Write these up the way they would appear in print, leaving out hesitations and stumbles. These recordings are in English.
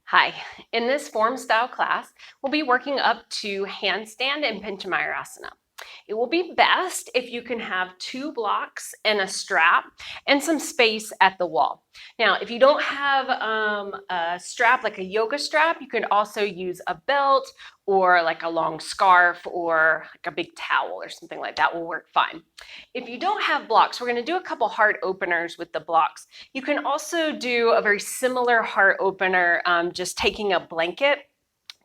Hi, in this form style class, we'll be working up to Handstand and Pincha Mayurasana. It will be best if you can have 2 blocks and a strap and some space at the wall. Now, if you don't have a strap like a yoga strap, you can also use a belt or like a long scarf or like a big towel or something like that will work fine. If you don't have blocks, we're going to do a couple heart openers with the blocks. You can also do a very similar heart opener, just taking a blanket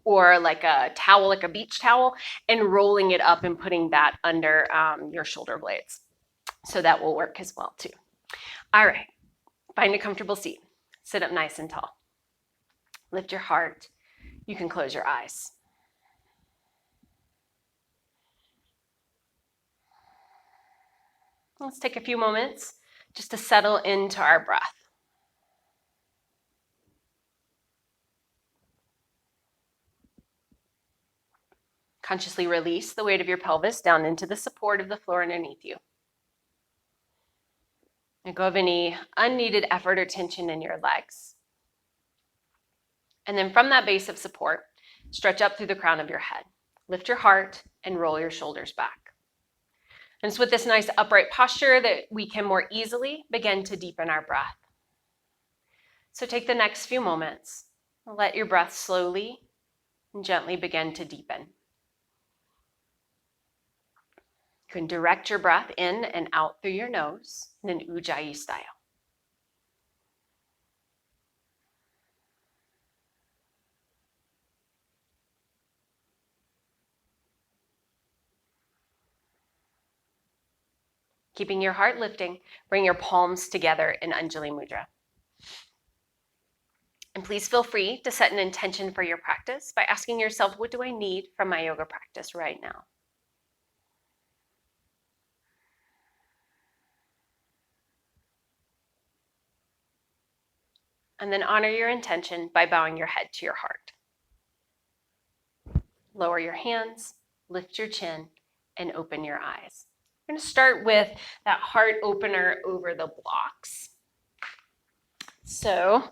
or like a towel, like a beach towel, and rolling it up and putting that under your shoulder blades. So that will work as well too. All right, find a comfortable seat. Sit up nice and tall. Lift your heart. You can close your eyes. Let's take a few moments just to settle into our breath. Consciously release the weight of your pelvis down into the support of the floor underneath you. Let go of any unneeded effort or tension in your legs. And then from that base of support, stretch up through the crown of your head. Lift your heart and roll your shoulders back. And it's with this nice upright posture that we can more easily begin to deepen our breath. So take the next few moments, let your breath slowly and gently begin to deepen. You can direct your breath in and out through your nose in an Ujjayi style. Keeping your heart lifting, bring your palms together in Anjali Mudra. And please feel free to set an intention for your practice by asking yourself, what do I need from my yoga practice right now? And then honor your intention by bowing your head to your heart. Lower your hands, lift your chin, and open your eyes. We're going to start with that heart opener over the blocks. So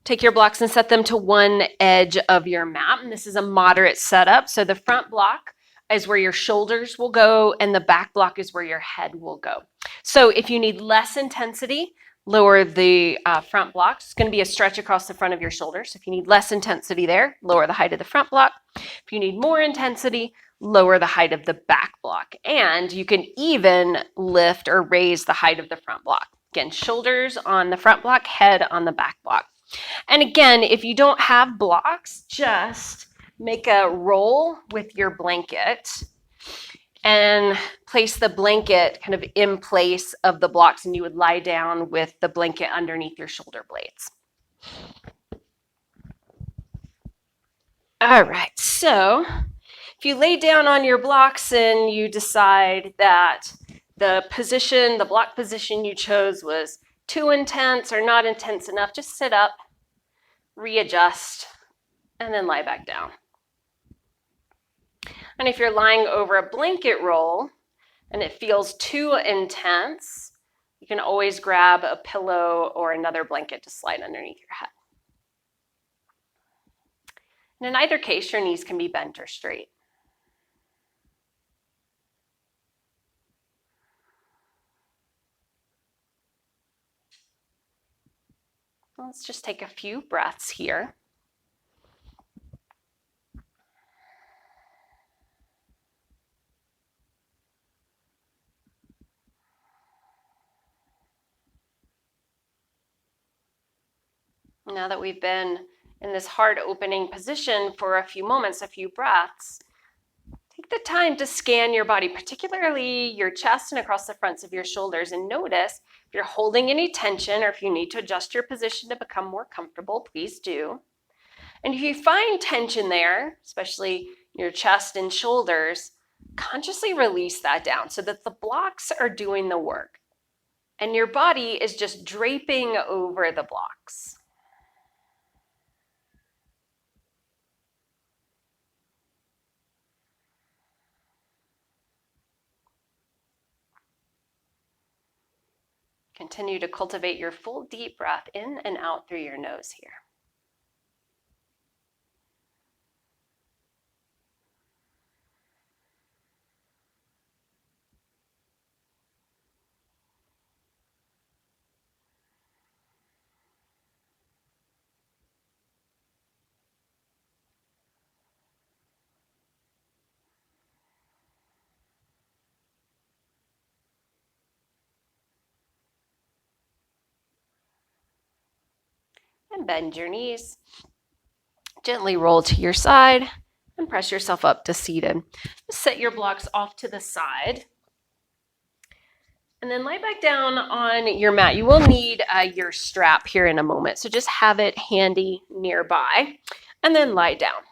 take your blocks and set them to one edge of your mat. And this is a moderate setup. So the front block is where your shoulders will go, and the back block is where your head will go. So if you need less intensity, lower the front block. It's going to be a stretch across the front of your shoulders. So if you need less intensity there, lower the height of the front block. If you need more intensity, lower the height of the back block. And you can even lift or raise the height of the front block. Again, shoulders on the front block, head on the back block. And again, if you don't have blocks, just make a roll with your blanket and place the blanket kind of in place of the blocks, and you would lie down with the blanket underneath your shoulder blades. All right, so if you lay down on your blocks and you decide that the block position you chose was too intense or not intense enough, just sit up, readjust, and then lie back down. And if you're lying over a blanket roll and it feels too intense, you can always grab a pillow or another blanket to slide underneath your head. And in either case, your knees can be bent or straight. Let's just take a few breaths here. Now that we've been in this heart opening position for a few moments, a few breaths, take the time to scan your body, particularly your chest and across the fronts of your shoulders, and notice if you're holding any tension or if you need to adjust your position to become more comfortable, please do. And if you find tension there, especially your chest and shoulders, consciously release that down so that the blocks are doing the work and your body is just draping over the blocks. Continue to cultivate your full deep breath in and out through your nose here. and bend your knees. Gently roll to your side and press yourself up to seated. Set your blocks off to the side. And then lie back down on your mat. You will need your strap here in a moment, so just have it handy nearby. And then lie down.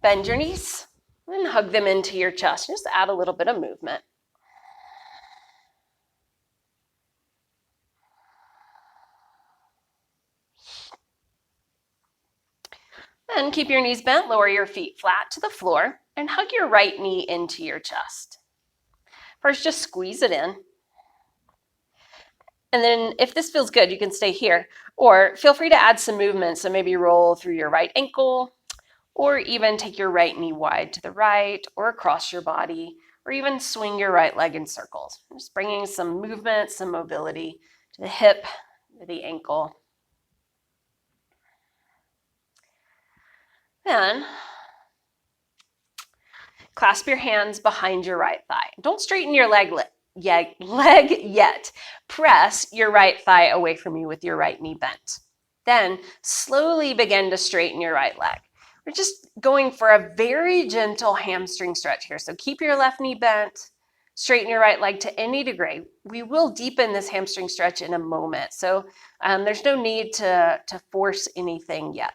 Bend your knees and hug them into your chest. Just add a little bit of movement. Then keep your knees bent, lower your feet flat to the floor, and hug your right knee into your chest. First, just squeeze it in. And then if this feels good, you can stay here. Or feel free to add some movement. So maybe roll through your right ankle, or even take your right knee wide to the right or across your body, or even swing your right leg in circles. Just bringing some movement, some mobility to the hip, to the ankle. Then clasp your hands behind your right thigh. Don't straighten your leg yet. Press your right thigh away from you with your right knee bent. Then slowly begin to straighten your right leg. We're just going for a very gentle hamstring stretch here. So keep your left knee bent, straighten your right leg to any degree. We will deepen this hamstring stretch in a moment. So there's no need to force anything yet.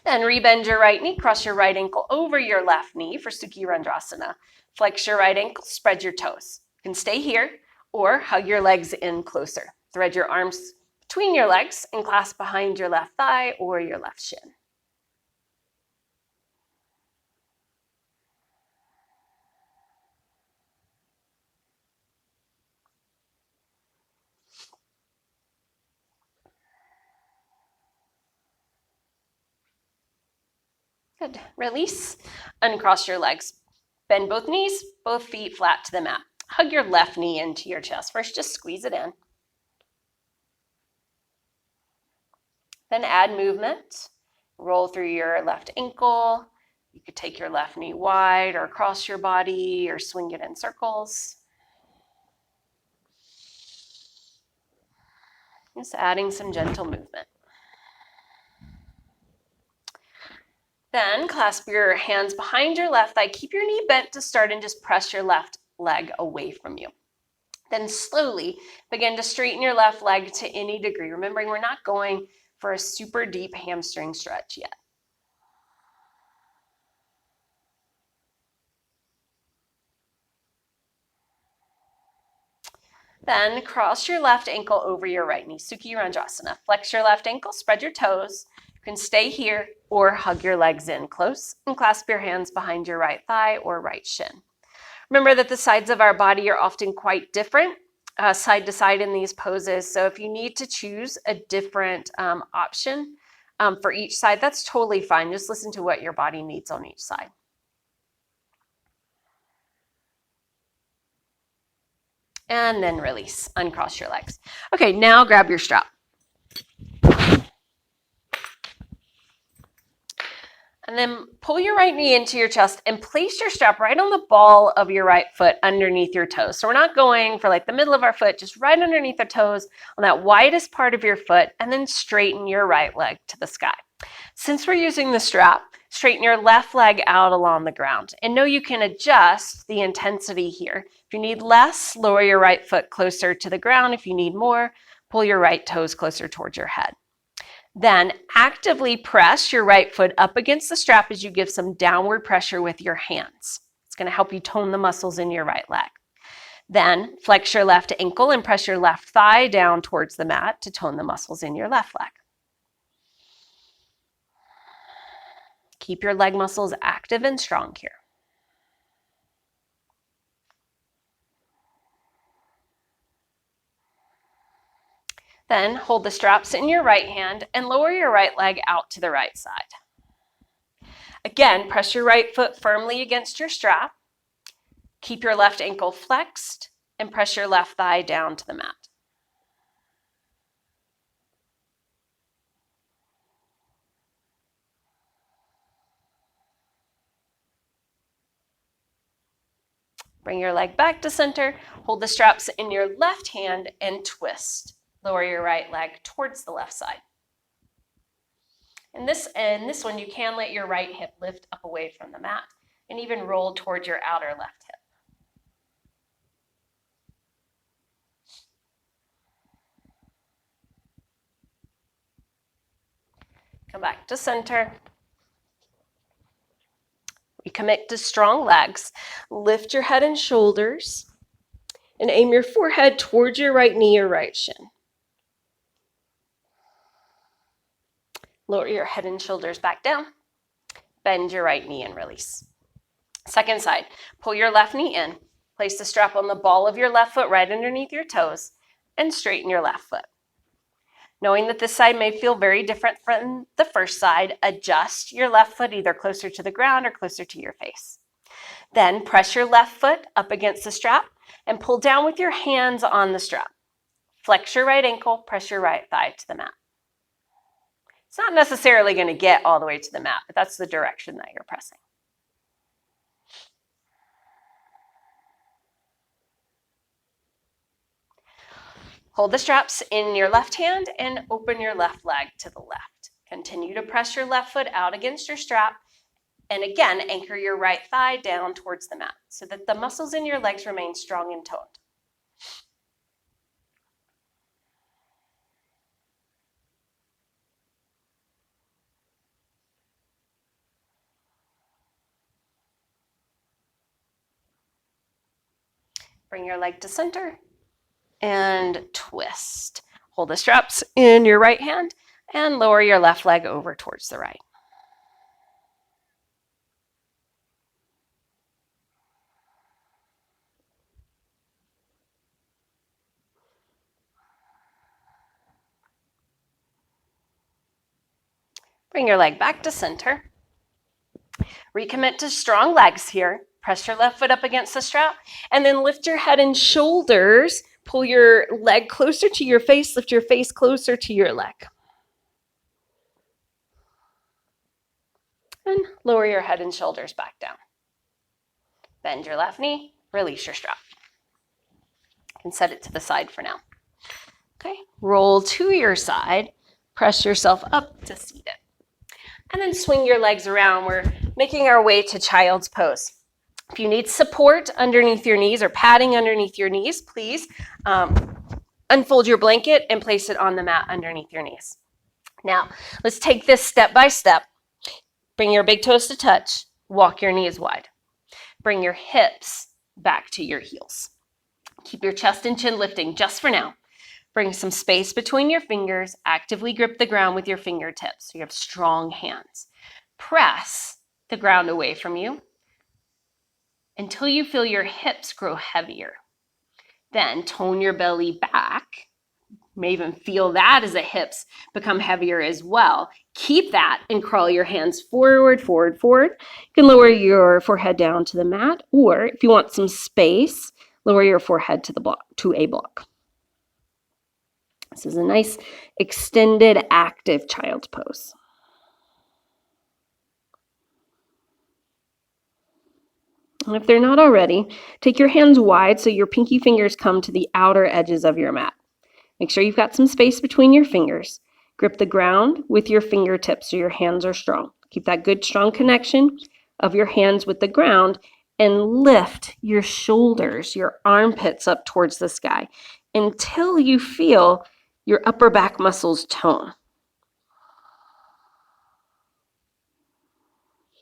Then rebend your right knee, cross your right ankle over your left knee for Sukhi Rendrasana. Flex your right ankle, spread your toes. You can stay here or hug your legs in closer. Thread your arms between your legs and clasp behind your left thigh or your left shin. Good. Release, uncross your legs. Bend both knees, both feet flat to the mat. Hug your left knee into your chest. First, just squeeze it in. Then add movement. Roll through your left ankle. You could take your left knee wide or across your body or swing it in circles. Just adding some gentle movement. Then clasp your hands behind your left thigh. Keep your knee bent to start and just press your left leg away from you. Then slowly begin to straighten your left leg to any degree. Remembering we're not going for a super deep hamstring stretch yet. Then cross your left ankle over your right knee, Sukhi Rendrasana. Flex your left ankle, spread your toes. You can stay here or hug your legs in close and clasp your hands behind your right thigh or right shin. Remember that the sides of our body are often quite different, side to side in these poses. So if you need to choose a different option for each side, that's totally fine. Just listen to what your body needs on each side. And then release, uncross your legs. Okay, now grab your strap. And then pull your right knee into your chest and place your strap right on the ball of your right foot underneath your toes. So we're not going for like the middle of our foot, just right underneath the toes on that widest part of your foot, and then straighten your right leg to the sky. Since we're using the strap, straighten your left leg out along the ground. And know you can adjust the intensity here. If you need less, lower your right foot closer to the ground. If you need more, pull your right toes closer towards your head. Then actively press your right foot up against the strap as you give some downward pressure with your hands. It's going to help you tone the muscles in your right leg. Then flex your left ankle and press your left thigh down towards the mat to tone the muscles in your left leg. Keep your leg muscles active and strong here. Then hold the straps in your right hand and lower your right leg out to the right side. Again, press your right foot firmly against your strap. Keep your left ankle flexed and press your left thigh down to the mat. Bring your leg back to center. Hold the straps in your left hand and twist. Lower your right leg towards the left side. In this one, you can let your right hip lift up away from the mat and even roll towards your outer left hip. Come back to center. Recommit to strong legs. Lift your head and shoulders and aim your forehead towards your right knee or right shin. Lower your head and shoulders back down. Bend your right knee and release. Second side, pull your left knee in. Place the strap on the ball of your left foot right underneath your toes and straighten your left foot. Knowing that this side may feel very different from the first side, adjust your left foot either closer to the ground or closer to your face. Then press your left foot up against the strap and pull down with your hands on the strap. Flex your right ankle, press your right thigh to the mat. It's not necessarily going to get all the way to the mat, but that's the direction that you're pressing. Hold the straps in your left hand and open your left leg to the left. Continue to press your left foot out against your strap and again, anchor your right thigh down towards the mat so that the muscles in your legs remain strong and toned. Bring your leg to center and twist. Hold the straps in your right hand and lower your left leg over towards the right. Bring your leg back to center. Recommit to strong legs here. Press your left foot up against the strap and then lift your head and shoulders. Pull your leg closer to your face. Lift your face closer to your leg. And lower your head and shoulders back down. Bend your left knee. Release your strap. You can set it to the side for now. Okay, roll to your side. Press yourself up to seated. And then swing your legs around. We're making our way to child's pose. If you need support underneath your knees or padding underneath your knees, please unfold your blanket and place it on the mat underneath your knees. Now, let's take this step by step. Bring your big toes to touch. Walk your knees wide. Bring your hips back to your heels. Keep your chest and chin lifting just for now. Bring some space between your fingers. Actively grip the ground with your fingertips so you have strong hands. Press the ground away from you until you feel your hips grow heavier. Then tone your belly back. You may even feel that as the hips become heavier as well. Keep that and crawl your hands forward, forward, forward. You can lower your forehead down to the mat, or if you want some space, lower your forehead to a block. This is a nice extended active child's pose. And if they're not already, take your hands wide so your pinky fingers come to the outer edges of your mat. Make sure you've got some space between your fingers. Grip the ground with your fingertips so your hands are strong. Keep that good, strong connection of your hands with the ground and lift your shoulders, your armpits up towards the sky until you feel your upper back muscles tone.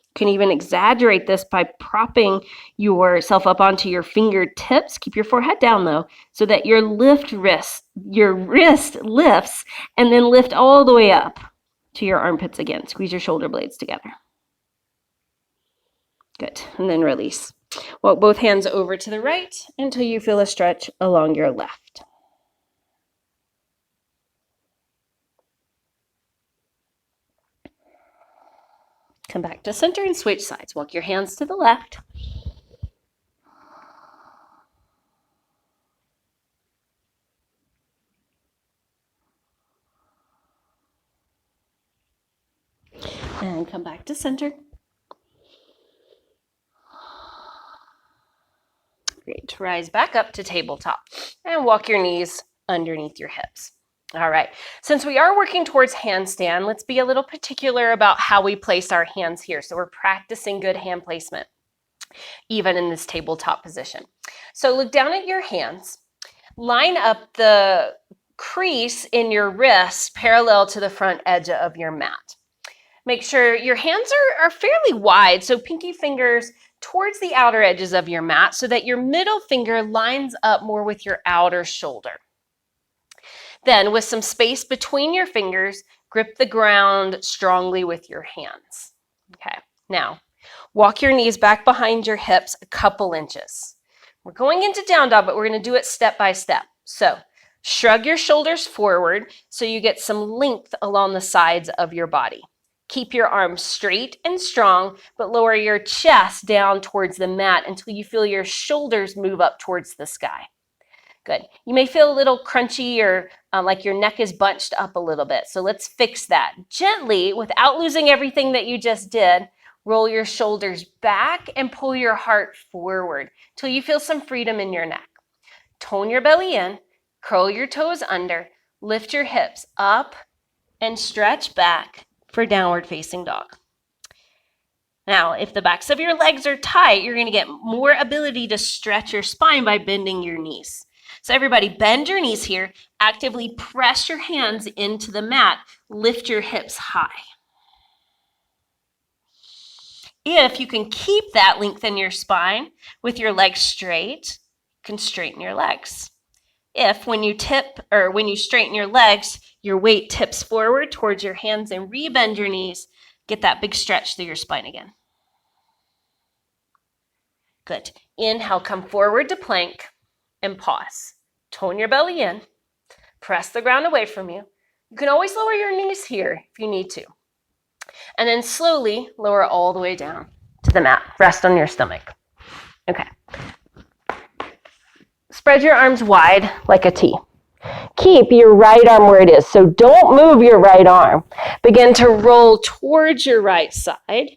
You can even exaggerate this by propping yourself up onto your fingertips. Keep your forehead down though, so that your wrist lifts and then lift all the way up to your armpits again. Squeeze your shoulder blades together. Good, and then release. Walk both hands over to the right until you feel a stretch along your left. Come back to center and switch sides. Walk your hands to the left. And come back to center. Great. Rise back up to tabletop and walk your knees underneath your hips. All right. Since we are working towards handstand, let's be a little particular about how we place our hands here. So we're practicing good hand placement, even in this tabletop position. So look down at your hands. Line up the crease in your wrist parallel to the front edge of your mat. Make sure your hands are fairly wide, so pinky fingers towards the outer edges of your mat so that your middle finger lines up more with your outer shoulder. Then, with some space between your fingers, grip the ground strongly with your hands. Okay, now walk your knees back behind your hips a couple inches. We're going into down dog, but we're going to do it step by step. So, shrug your shoulders forward so you get some length along the sides of your body. Keep your arms straight and strong, but lower your chest down towards the mat until you feel your shoulders move up towards the sky. Good. You may feel a little crunchy or like your neck is bunched up a little bit. So let's fix that. Gently, without losing everything that you just did, roll your shoulders back and pull your heart forward till you feel some freedom in your neck. Tone your belly in, curl your toes under, lift your hips up, and stretch back for downward facing dog. Now, if the backs of your legs are tight, you're going to get more ability to stretch your spine by bending your knees. So everybody bend your knees here, actively press your hands into the mat, lift your hips high. If you can keep that length in your spine with your legs straight, you can straighten your legs. If when you straighten your legs, your weight tips forward towards your hands and rebend your knees, get that big stretch through your spine again. Good. Inhale, come forward to plank and pause. Tone your belly in. Press the ground away from you. You can always lower your knees here if you need to. And then slowly lower all the way down to the mat. Rest on your stomach. Okay. Spread your arms wide like a T. Keep your right arm where it is, so don't move your right arm. Begin to roll towards your right side.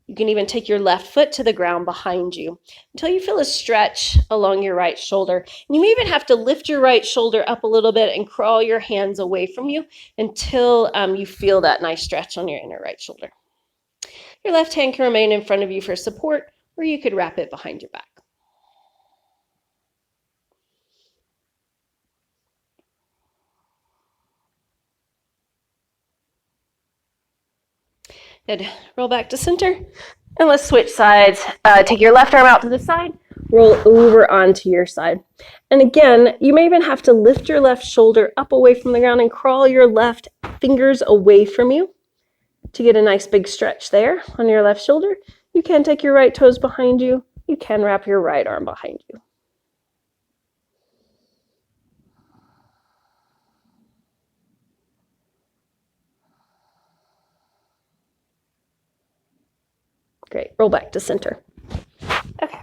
You can even take your left foot to the ground behind you until you feel a stretch along your right shoulder. And you may even have to lift your right shoulder up a little bit and crawl your hands away from you until you feel that nice stretch on your inner right shoulder. Your left hand can remain in front of you for support, or you could wrap it behind your back. Good. Roll back to center. And let's switch sides. Take your left arm out to the side. Roll over onto your side. And again, you may even have to lift your left shoulder up away from the ground and crawl your left fingers away from you to get a nice big stretch there on your left shoulder. You can take your right toes behind you. You can wrap your right arm behind you. Great. Roll back to center. Okay.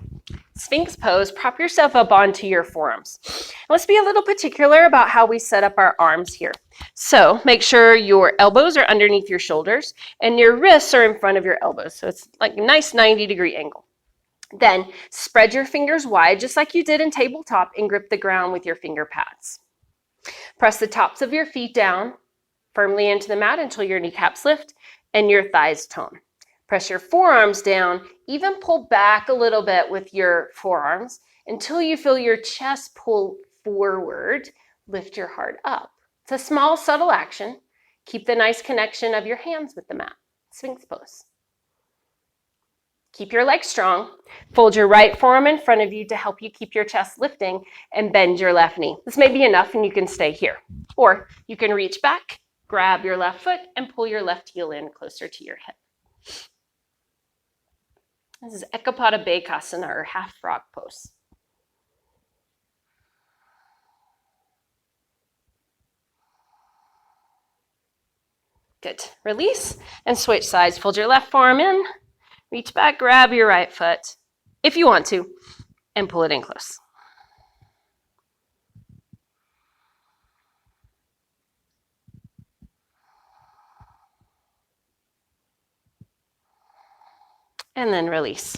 Sphinx pose, prop yourself up onto your forearms. Let's be a little particular about how we set up our arms here. So make sure your elbows are underneath your shoulders and your wrists are in front of your elbows. So it's like a nice 90-degree angle. Then spread your fingers wide, just like you did in tabletop, and grip the ground with your finger pads. Press the tops of your feet down firmly into the mat until your kneecaps lift and your thighs tone. Press your forearms down, even pull back a little bit with your forearms until you feel your chest pull forward, lift your heart up. It's a small, subtle action. Keep the nice connection of your hands with the mat. Sphinx pose. Keep your legs strong. Fold your right forearm in front of you to help you keep your chest lifting and bend your left knee. This may be enough and you can stay here. Or you can reach back, grab your left foot, and pull your left heel in closer to your hip. This is Ekapada Bekasana, or half frog pose. Good. Release and switch sides. Fold your left forearm in, reach back, grab your right foot, if you want to, and pull it in close. and then release.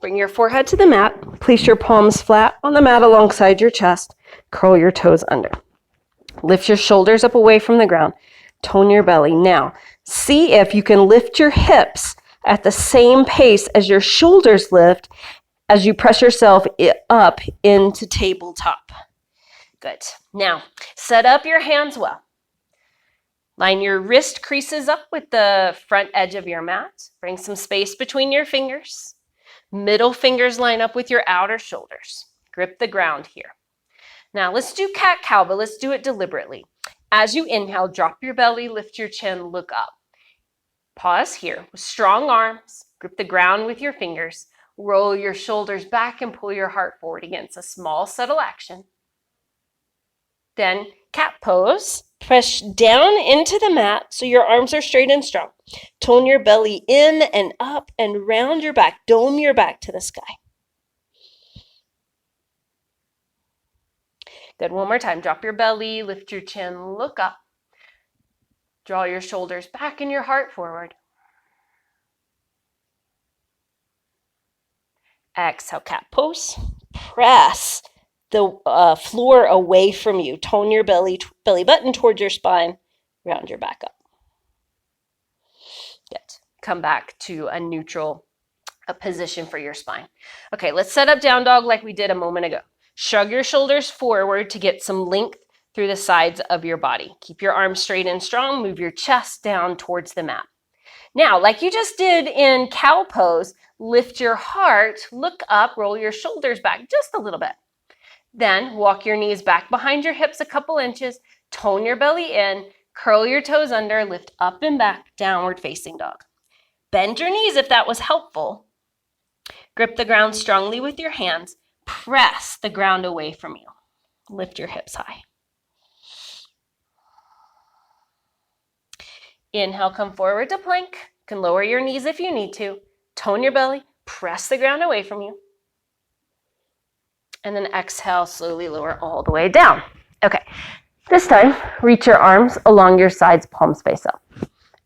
Bring your forehead to the mat. Place your palms flat on the mat alongside your chest. Curl your toes under. Lift your shoulders up away from the ground. Tone your belly. Now, see if you can lift your hips at the same pace as your shoulders lift as you press yourself up into tabletop. Good. Now, set up your hands well. Line your wrist creases up with the front edge of your mat. Bring some space between your fingers. Middle fingers line up with your outer shoulders. Grip the ground here. Now let's do cat-cow, but let's do it deliberately. As you inhale, drop your belly, lift your chin, look up. Pause here with strong arms. Grip the ground with your fingers. Roll your shoulders back and pull your heart forward. Again, it's a small, subtle action. Then cat pose. Press down into the mat so your arms are straight and strong. Tone your belly in and up and round your back. Dome your back to the sky. Good. One more time. Drop your belly, lift your chin, look up. Draw your shoulders back and your heart forward. Exhale, cat pose. Press the floor away from you. Tone your belly button towards your spine. Round your back up. Good. Come back to a neutral position for your spine. Okay, let's set up down dog like we did a moment ago. Shrug your shoulders forward to get some length through the sides of your body. Keep your arms straight and strong. Move your chest down towards the mat. Now, like you just did in cow pose, lift your heart, look up, roll your shoulders back just a little bit. Then walk your knees back behind your hips a couple inches, tone your belly in, curl your toes under, lift up and back, downward facing dog. Bend your knees if that was helpful. Grip the ground strongly with your hands. Press the ground away from you. Lift your hips high. Inhale, come forward to plank. You can lower your knees if you need to. Tone your belly. Press the ground away from you. And then exhale, slowly lower all the way down. Okay, this time, reach your arms along your sides, palms face up.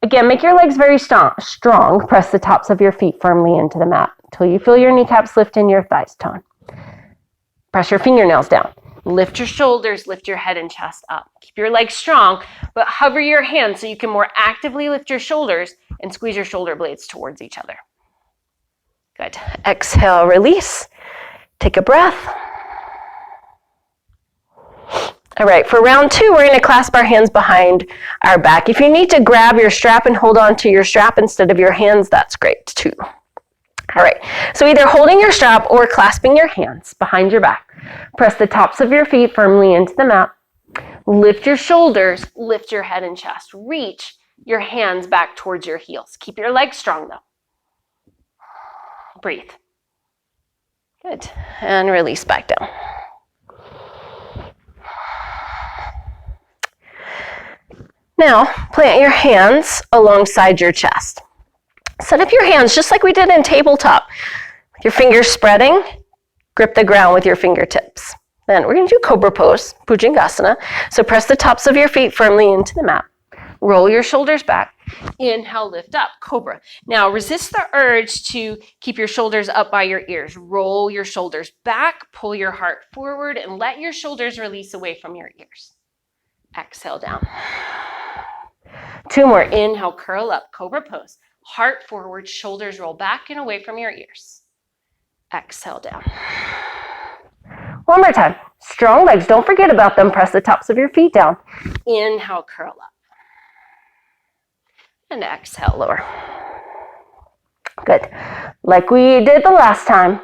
Again, make your legs very strong. Press the tops of your feet firmly into the mat until you feel your kneecaps lift and your thighs tone. Press your fingernails down. Lift your shoulders, lift your head and chest up. Keep your legs strong, but hover your hands so you can more actively lift your shoulders and squeeze your shoulder blades towards each other. Good. Exhale, release. Take a breath. All right, for round 2, we're going to clasp our hands behind our back. If you need to grab your strap and hold on to your strap instead of your hands, that's great too. All right, so either holding your strap or clasping your hands behind your back. Press the tops of your feet firmly into the mat. Lift your shoulders, lift your head and chest. Reach your hands back towards your heels. Keep your legs strong though. Breathe. Good, and release back down. Now, plant your hands alongside your chest. Set up your hands just like we did in tabletop. With your fingers spreading, grip the ground with your fingertips. Then we're going to do cobra pose, Bhujangasana. So press the tops of your feet firmly into the mat. Roll your shoulders back. Inhale, lift up, cobra. Now resist the urge to keep your shoulders up by your ears. Roll your shoulders back, pull your heart forward, and let your shoulders release away from your ears. Exhale down. 2 more. Inhale, curl up, cobra pose. Heart forward, shoulders roll back and away from your ears. Exhale down. One more time. Strong legs, don't forget about them. Press the tops of your feet down. Inhale, curl up. And exhale, lower. Good. Like we did the last time,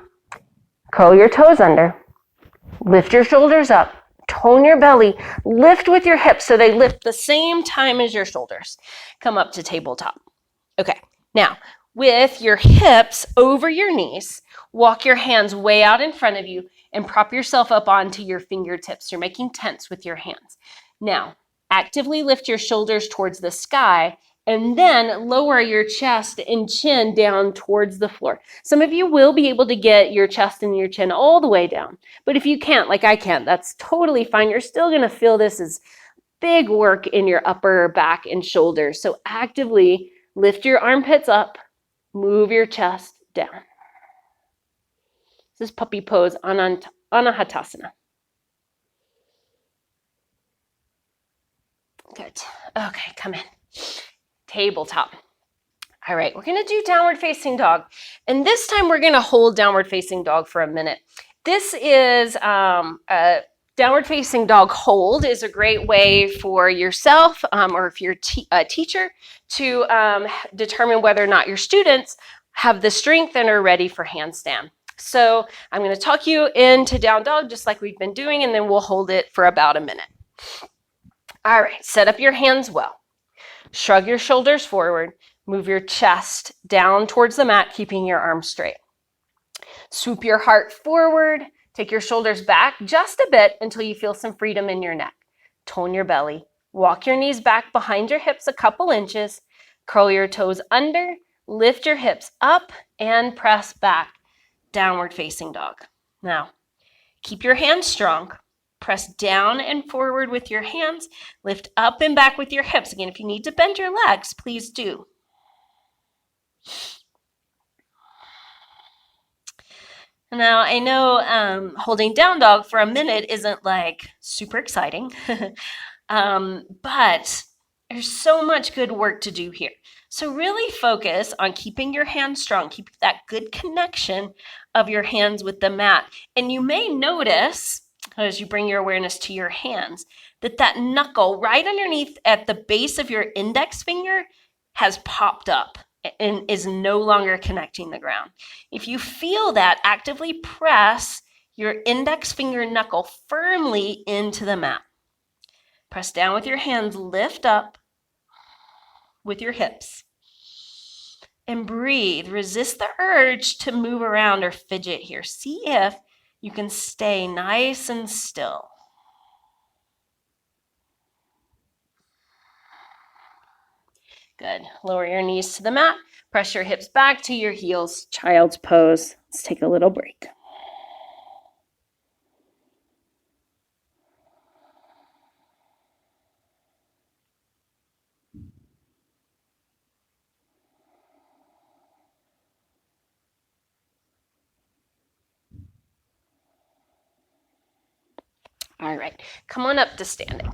curl your toes under. Lift your shoulders up. Tone your belly. Lift with your hips so they lift the same time as your shoulders. Come up to tabletop. Okay, now with your hips over your knees, walk your hands way out in front of you and prop yourself up onto your fingertips. You're making tents with your hands. Now, actively lift your shoulders towards the sky and then lower your chest and chin down towards the floor. Some of you will be able to get your chest and your chin all the way down. But if you can't, like I can't, that's totally fine. You're still gonna feel this as big work in your upper back and shoulders. So actively lift your armpits up, move your chest, down. This is puppy pose, Anahatasana. Good. Okay, come in. Tabletop. All right, we're gonna do downward facing dog. And this time we're gonna hold downward facing dog for a minute. This is a downward facing dog hold is a great way for yourself or if you're a teacher to determine whether or not your students have the strength and are ready for handstand. So I'm gonna talk you into down dog just like we've been doing, and then we'll hold it for about a minute. All right, set up your hands well. Shrug your shoulders forward. Move your chest down towards the mat, keeping your arms straight. Swoop your heart forward. Take your shoulders back just a bit until you feel some freedom in your neck. Tone your belly. Walk your knees back behind your hips a couple inches. Curl your toes under. Lift your hips up and press back. Downward facing dog. Now, keep your hands strong. Press down and forward with your hands. Lift up and back with your hips. Again, if you need to bend your legs, please do. Now, I know holding down dog for a minute isn't like super exciting, but there's so much good work to do here. So really focus on keeping your hands strong, keep that good connection of your hands with the mat. And you may notice, as you bring your awareness to your hands, that knuckle right underneath at the base of your index finger has popped up and is no longer connecting the ground. If you feel that, actively press your index finger knuckle firmly into the mat. Press down with your hands, lift up with your hips. And breathe. Resist the urge to move around or fidget here. See if you can stay nice and still. Good. Lower your knees to the mat. Press your hips back to your heels. Child's pose. Let's take a little break. All right. Come on up to standing.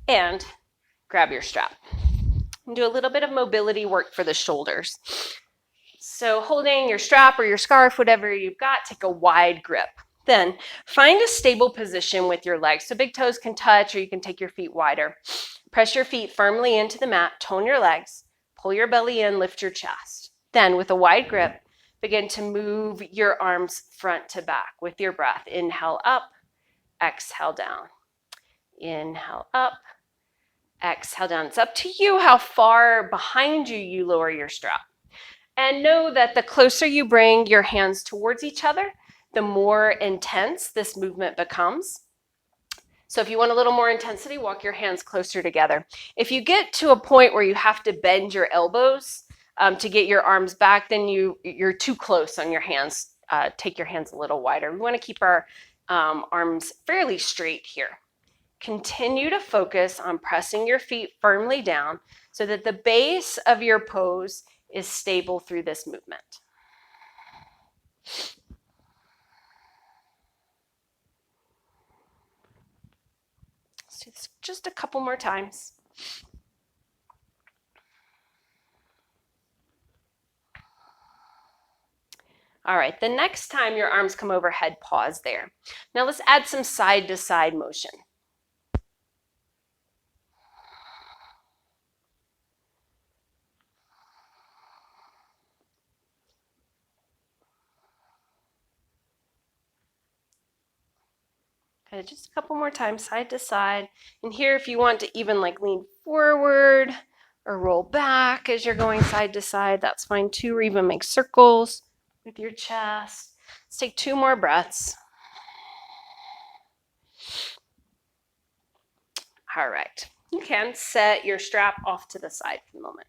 And grab your strap. And do a little bit of mobility work for the shoulders. So holding your strap or your scarf, whatever you've got, take a wide grip. Then find a stable position with your legs. So big toes can touch, or you can take your feet wider. Press your feet firmly into the mat, tone your legs, pull your belly in, lift your chest. Then with a wide grip, begin to move your arms front to back with your breath. Inhale up, exhale down. Inhale up, exhale down. It's up to you how far behind you lower your strap. And know that the closer you bring your hands towards each other, the more intense this movement becomes. So if you want a little more intensity, walk your hands closer together. If you get to a point where you have to bend your elbows to get your arms back, then you're too close on your hands. Take your hands a little wider. We want to keep our arms fairly straight here. Continue to focus on pressing your feet firmly down so that the base of your pose is stable through this movement. Let's do this just a couple more times. All right, the next time your arms come overhead, pause there. Now let's add some side to side motion. Okay, just a couple more times, side to side. And here, if you want to even like lean forward or roll back as you're going side to side, that's fine too, or even make circles with your chest. Let's take 2 more breaths. All right, you can set your strap off to the side for the moment.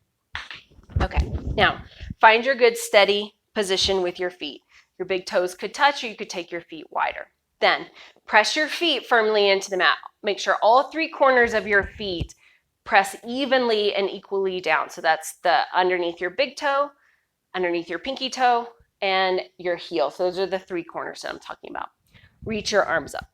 Okay, now find your good steady position with your feet. Your big toes could touch, or you could take your feet wider. Then press your feet firmly into the mat. Make sure all 3 corners of your feet press evenly and equally down. So that's the underneath your big toe, underneath your pinky toe, and your heel. So those are the three corners that I'm talking about. Reach your arms up.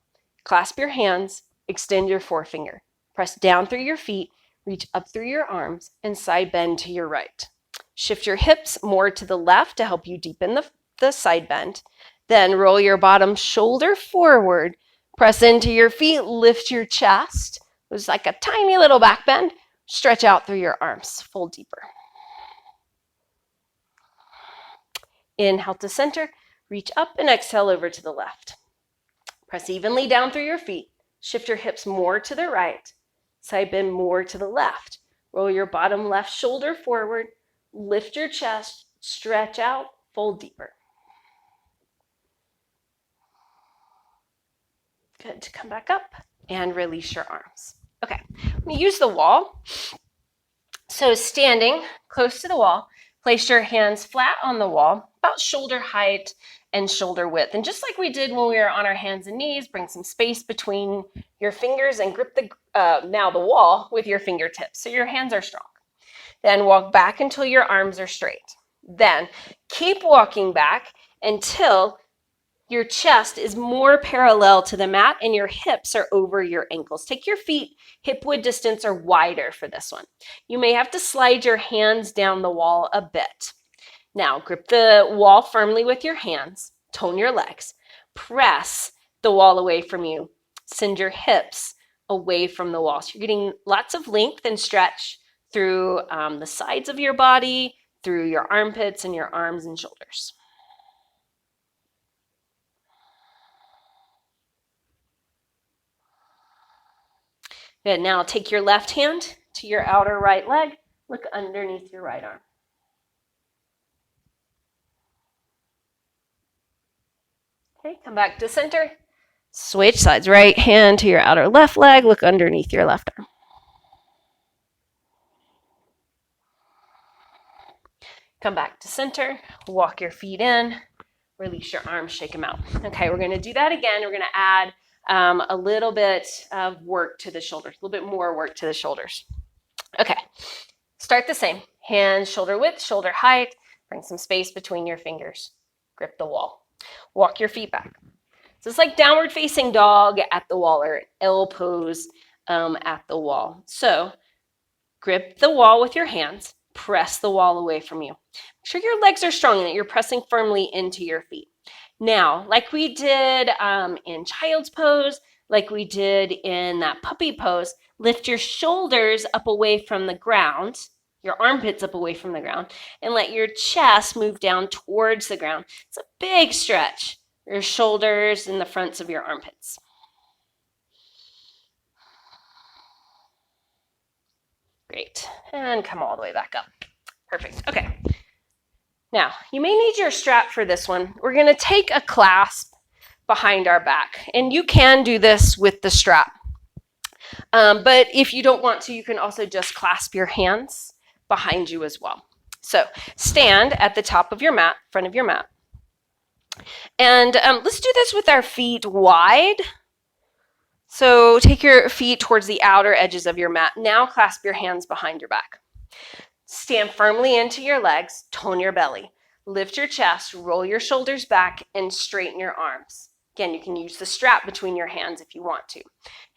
Clasp your hands, extend your forefinger. Press down through your feet, reach up through your arms, and side bend to your right. Shift your hips more to the left to help you deepen the side bend. Then roll your bottom shoulder forward, press into your feet, lift your chest. It was like a tiny little back bend. Stretch out through your arms, fold deeper. Inhale to center, reach up and exhale over to the left. Press evenly down through your feet. Shift your hips more to the right. Side bend more to the left. Roll your bottom left shoulder forward. Lift your chest, stretch out, fold deeper. Good. Come back up and release your arms. Okay, I'm going to use the wall. So standing close to the wall, place your hands flat on the wall, about shoulder height and shoulder width. And just like we did when we were on our hands and knees, bring some space between your fingers and grip now the wall with your fingertips so your hands are strong. Then walk back until your arms are straight. Then keep walking back until your chest is more parallel to the mat and your hips are over your ankles. Take your feet hip width distance or wider for this one. You may have to slide your hands down the wall a bit. Now grip the wall firmly with your hands, tone your legs, press the wall away from you. Send your hips away from the wall. So you're getting lots of length and stretch through the sides of your body, through your armpits and your arms and shoulders. Good. Now take your left hand to your outer right leg. Look underneath your right arm. Okay, come back to center. Switch sides. Right hand to your outer left leg. Look underneath your left arm. Come back to center. Walk your feet in. Release your arms. Shake them out. Okay, we're going to do that again. We're going to add a little bit of work to the shoulders, a little bit more work to the shoulders. Okay, start the same. Hands shoulder width, shoulder height. Bring some space between your fingers. Grip the wall. Walk your feet back. So it's like downward facing dog at the wall or L pose at the wall. So grip the wall with your hands. Press the wall away from you. Make sure your legs are strong and that you're pressing firmly into your feet. Now, like we did in child's pose, like we did in that puppy pose, lift your shoulders up away from the ground, your armpits up away from the ground, and let your chest move down towards the ground. It's a big stretch. Your shoulders and the fronts of your armpits. Great. And come all the way back up. Perfect. Okay. Now, you may need your strap for this one. We're going to take a clasp behind our back, and you can do this with the strap. But if you don't want to, you can also just clasp your hands behind you as well. So stand at the top of your mat, front of your mat. And let's do this with our feet wide. So take your feet towards the outer edges of your mat. Now clasp your hands behind your back. Stand firmly into your legs, tone your belly. Lift your chest, roll your shoulders back, and straighten your arms. Again, you can use the strap between your hands if you want to.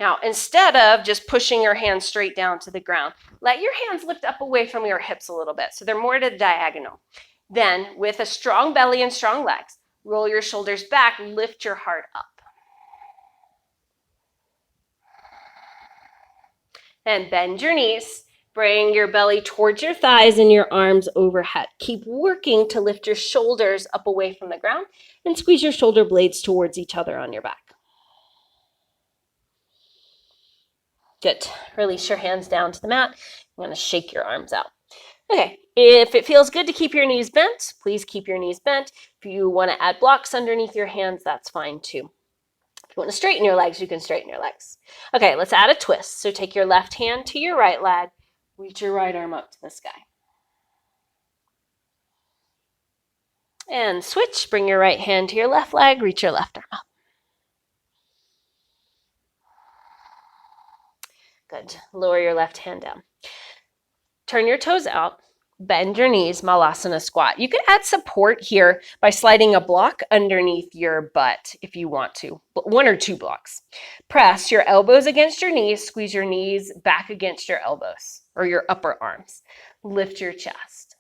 Now, instead of just pushing your hands straight down to the ground, let your hands lift up away from your hips a little bit, so they're more to the diagonal. Then, with a strong belly and strong legs, roll your shoulders back, lift your heart up. And bend your knees. Bring your belly towards your thighs and your arms overhead. Keep working to lift your shoulders up away from the ground and squeeze your shoulder blades towards each other on your back. Good. Release your hands down to the mat. I'm going to shake your arms out. Okay. If it feels good to keep your knees bent, please keep your knees bent. If you want to add blocks underneath your hands, that's fine too. If you want to straighten your legs, you can straighten your legs. Okay, let's add a twist. So take your left hand to your right leg. Reach your right arm up to the sky. And switch. Bring your right hand to your left leg. Reach your left arm up. Good. Lower your left hand down. Turn your toes out. Bend your knees, Malasana squat. You can add support here by sliding a block underneath your butt if you want to, 1 or 2 blocks. Press your elbows against your knees, squeeze your knees back against your elbows or your upper arms. Lift your chest.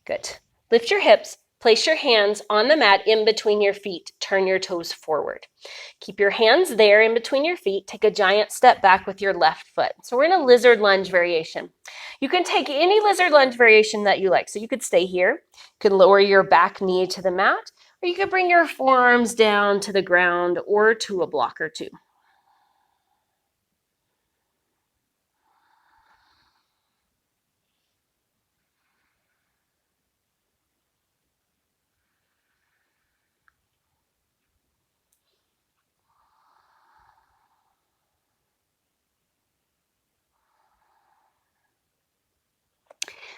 Good. Lift your hips. Place your hands on the mat in between your feet. Turn your toes forward. Keep your hands there in between your feet. Take a giant step back with your left foot. So we're in a lizard lunge variation. You can take any lizard lunge variation that you like. So you could stay here. You could lower your back knee to the mat, or you could bring your forearms down to the ground or to a block or two.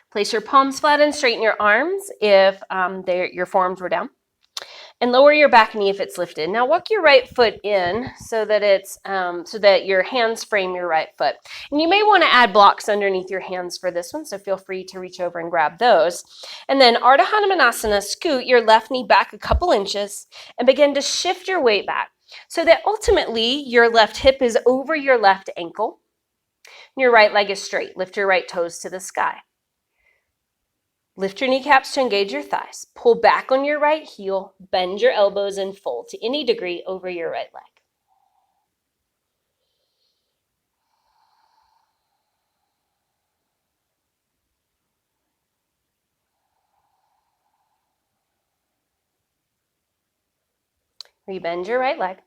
Place your palms flat and straighten your arms if your forearms were down. And lower your back knee if it's lifted. Now walk your right foot in so that so that your hands frame your right foot. And you may want to add blocks underneath your hands for this one, so feel free to reach over and grab those. And then Ardha Hanumanasana, scoot your left knee back a couple inches and begin to shift your weight back so that ultimately your left hip is over your left ankle. And your right leg is straight. Lift your right toes to the sky. Lift your kneecaps to engage your thighs. Pull back on your right heel. Bend your elbows and fold to any degree over your right leg. Rebend your right leg.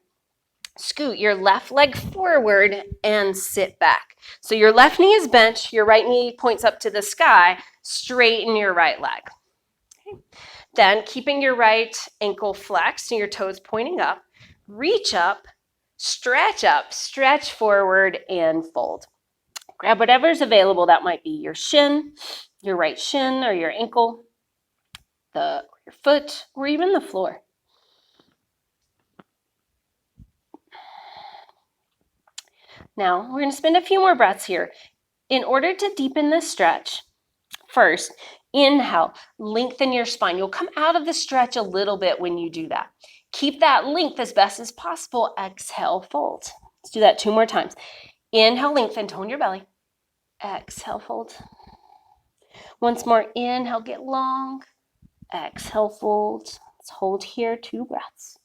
Scoot your left leg forward and sit back. So your left knee is bent, your right knee points up to the sky. Straighten your right leg. Okay. Then, keeping your right ankle flexed and your toes pointing up, reach up, stretch forward, and fold. Grab whatever's available. That might be your shin, your right shin, or your ankle, your foot, or even the floor. Now, we're going to spend a few more breaths here. In order to deepen this stretch, first, inhale, lengthen your spine. You'll come out of the stretch a little bit when you do that. Keep that length as best as possible. Exhale, fold. Let's do that 2 more times. Inhale, lengthen, tone your belly. Exhale, fold. Once more, inhale, get long. Exhale, fold. Let's hold here 2 breaths.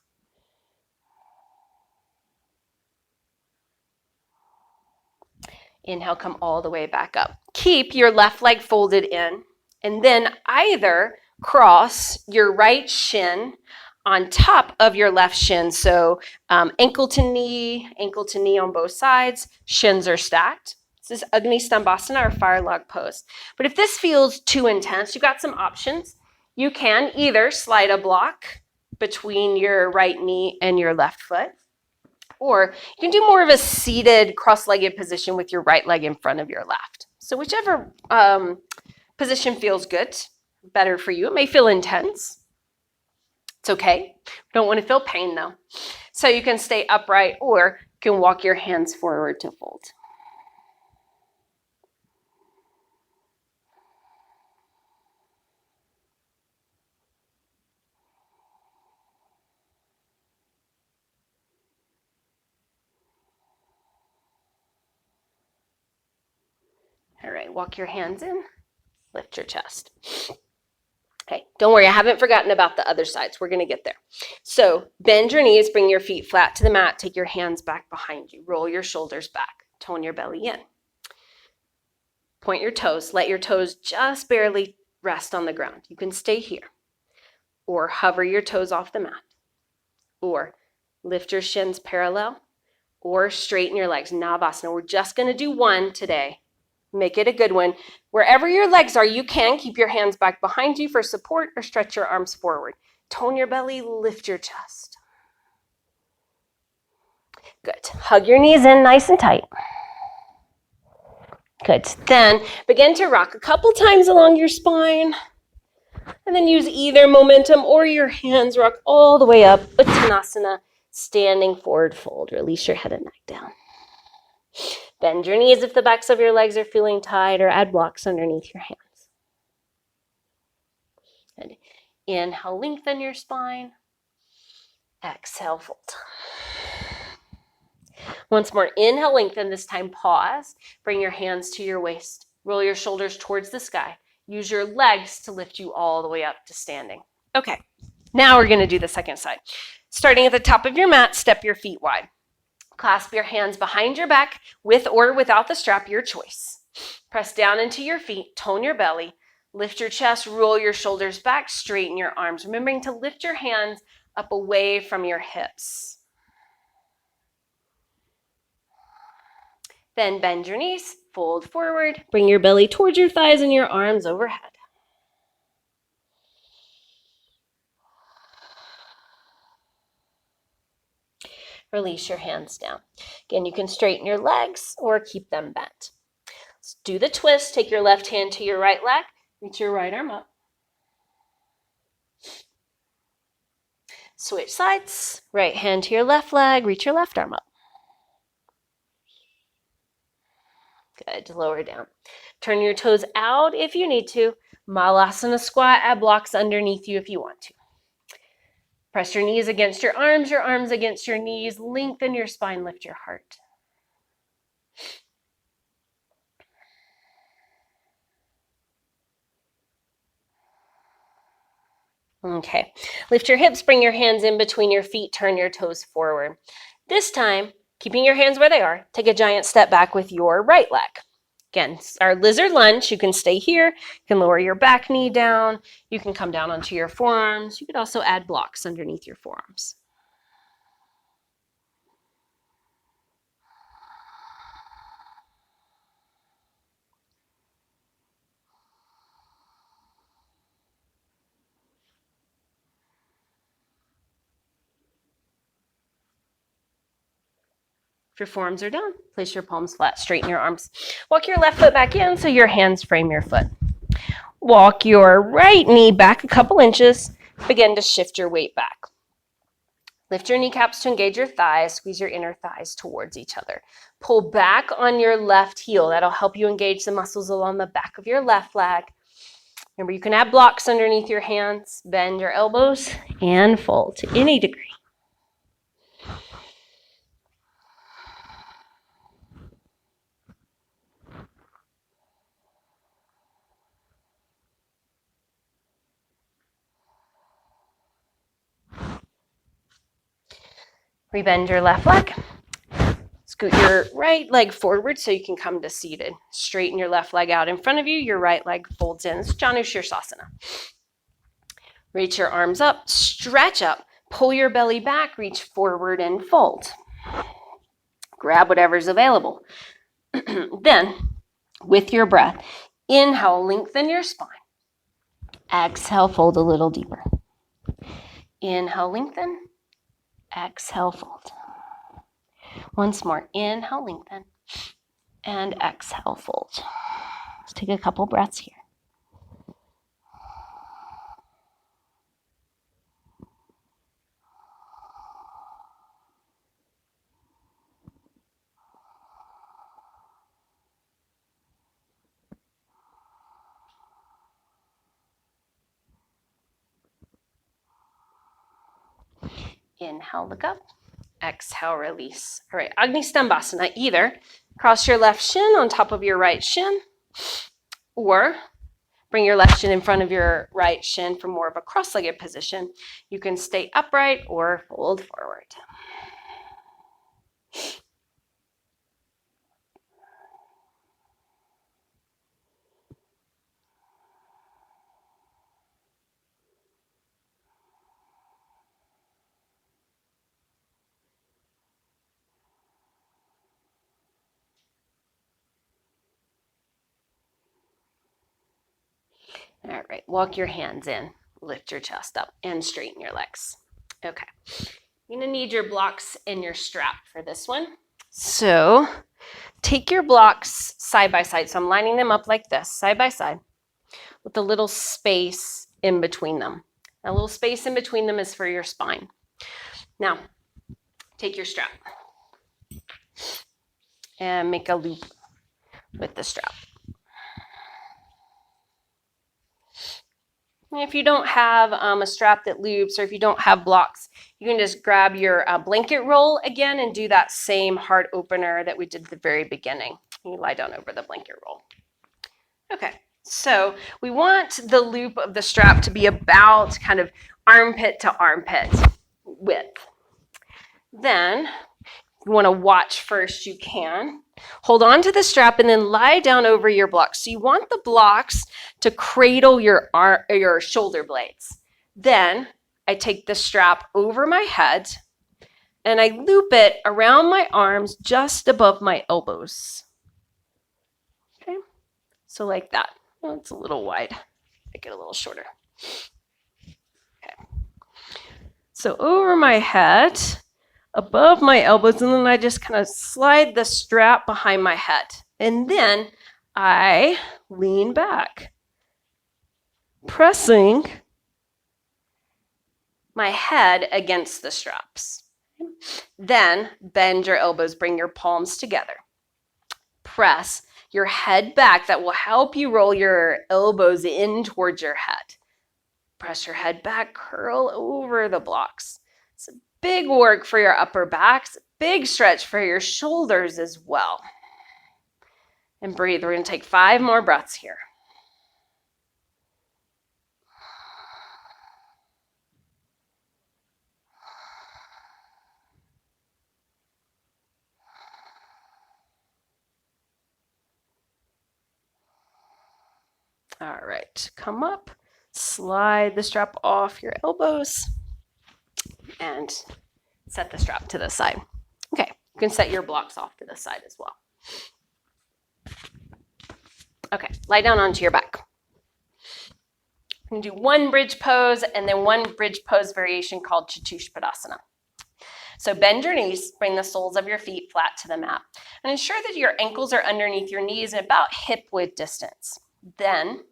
Inhale, come all the way back up. Keep your left leg folded in, and then either cross your right shin on top of your left shin. So ankle to knee on both sides. Shins are stacked. This is Agni Stambhasana or fire log pose. But if this feels too intense, you've got some options. You can either slide a block between your right knee and your left foot, or you can do more of a seated cross-legged position with your right leg in front of your left. So whichever position feels good, better for you. It may feel intense. It's okay. Don't want to feel pain though. So you can stay upright or you can walk your hands forward to fold. All right, walk your hands in, lift your chest. Okay, don't worry, I haven't forgotten about the other sides. We're gonna get there. So bend your knees, bring your feet flat to the mat, take your hands back behind you, roll your shoulders back, tone your belly in. Point your toes, let your toes just barely rest on the ground. You can stay here, or hover your toes off the mat, or lift your shins parallel, or straighten your legs, Navasana. We're just gonna do one today. Make it a good one. Wherever your legs are, you can keep your hands back behind you for support or stretch your arms forward. Tone your belly, lift your chest. Good. Hug your knees in nice and tight. Good. Then begin to rock a couple times along your spine. And then use either momentum or your hands. Rock all the way up. Uttanasana. Standing forward fold. Release your head and neck down. Bend your knees if the backs of your legs are feeling tight, or add blocks underneath your hands. Good. Inhale, lengthen your spine. Exhale, fold. Once more, inhale, lengthen. This time, pause. Bring your hands to your waist. Roll your shoulders towards the sky. Use your legs to lift you all the way up to standing. Okay, now we're going to do the second side. Starting at the top of your mat, step your feet wide. Clasp your hands behind your back, with or without the strap, your choice. Press down into your feet, tone your belly, lift your chest, roll your shoulders back, straighten your arms, remembering to lift your hands up away from your hips. Then bend your knees, fold forward, bring your belly towards your thighs and your arms overhead. Release your hands down. Again, you can straighten your legs or keep them bent. Let's do the twist. Take your left hand to your right leg. Reach your right arm up. Switch sides. Right hand to your left leg. Reach your left arm up. Good. Lower down. Turn your toes out if you need to. Malasana squat. Add blocks underneath you if you want to. Press your knees against your arms against your knees. Lengthen your spine, lift your heart. Okay, lift your hips, bring your hands in between your feet, turn your toes forward. This time, keeping your hands where they are, take a giant step back with your right leg. Again, our lizard lunge, you can stay here, you can lower your back knee down, you can come down onto your forearms, you could also add blocks underneath your forearms. If your forearms are down, place your palms flat, straighten your arms. Walk your left foot back in so your hands frame your foot. Walk your right knee back a couple inches. Begin to shift your weight back. Lift your kneecaps to engage your thighs. Squeeze your inner thighs towards each other. Pull back on your left heel. That'll help you engage the muscles along the back of your left leg. Remember, you can add blocks underneath your hands. Bend your elbows and fold to any degree. Rebend your left leg. Scoot your right leg forward so you can come to seated. Straighten your left leg out in front of you. Your right leg folds in. It's Janu Sirsasana. Reach your arms up, stretch up, pull your belly back, reach forward and fold. Grab whatever's available. Then, with your breath, inhale, lengthen your spine. Exhale, fold a little deeper. Inhale, lengthen. Exhale, fold. Once more, inhale, lengthen, and exhale, fold. Let's take a couple breaths here. Inhale, look up. Exhale, release. All right, Agni Stambhasana. Either cross your left shin on top of your right shin, or bring your left shin in front of your right shin for more of a cross-legged position. You can stay upright or fold forward. All right, walk your hands in, lift your chest up, and straighten your legs. Okay, you're gonna need your blocks and your strap for this one. So take your blocks side by side. So I'm lining them up like this, side by side, with a little space in between them. A little space in between them is for your spine. Now, Take your strap and make a loop with the strap. And if you don't have a strap that loops, or if you don't have blocks, you can just grab your blanket roll again and do that same heart opener that we did at the very beginning. You lie down over the blanket roll. Okay, so we want the loop of the strap to be about kind of armpit to armpit width. Then you want to watch first, you can. Hold on to the strap and then lie down over your blocks. So you want the blocks to cradle your shoulder blades. Then I take the strap over my head and I loop it around my arms just above my elbows. Okay, so like that. Well, it's a little wide. Make it a little shorter. Okay, so over my head, above my elbows, and then I just kind of slide the strap behind my head. And then I lean back, pressing my head against the straps. Then bend your elbows, bring your palms together. Press your head back. That will help you roll your elbows in towards your head. Press your head back, curl over the blocks. It's big work for your upper backs, big stretch for your shoulders as well. And breathe. We're going to take 5 more breaths here. All right, come up, slide the strap off your elbows, and set the strap to the side. Okay, you can set your blocks off to the side as well. Okay, lie down onto your back. I'm going to do one bridge pose and then one bridge pose variation called Padasana. So bend your knees, bring the soles of your feet flat to the mat, and ensure that your ankles are underneath your knees at about hip width distance. Then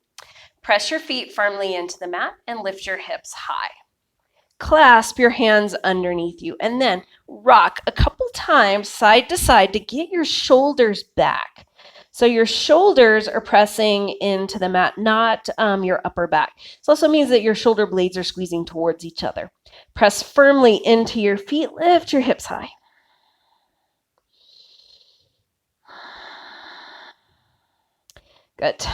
press your feet firmly into the mat and lift your hips high. Clasp your hands underneath you and then rock a couple times side to side to get your shoulders back. So your shoulders are pressing into the mat, not your upper back. This also means that your shoulder blades are squeezing towards each other. Press firmly into your feet, lift your hips high. Good.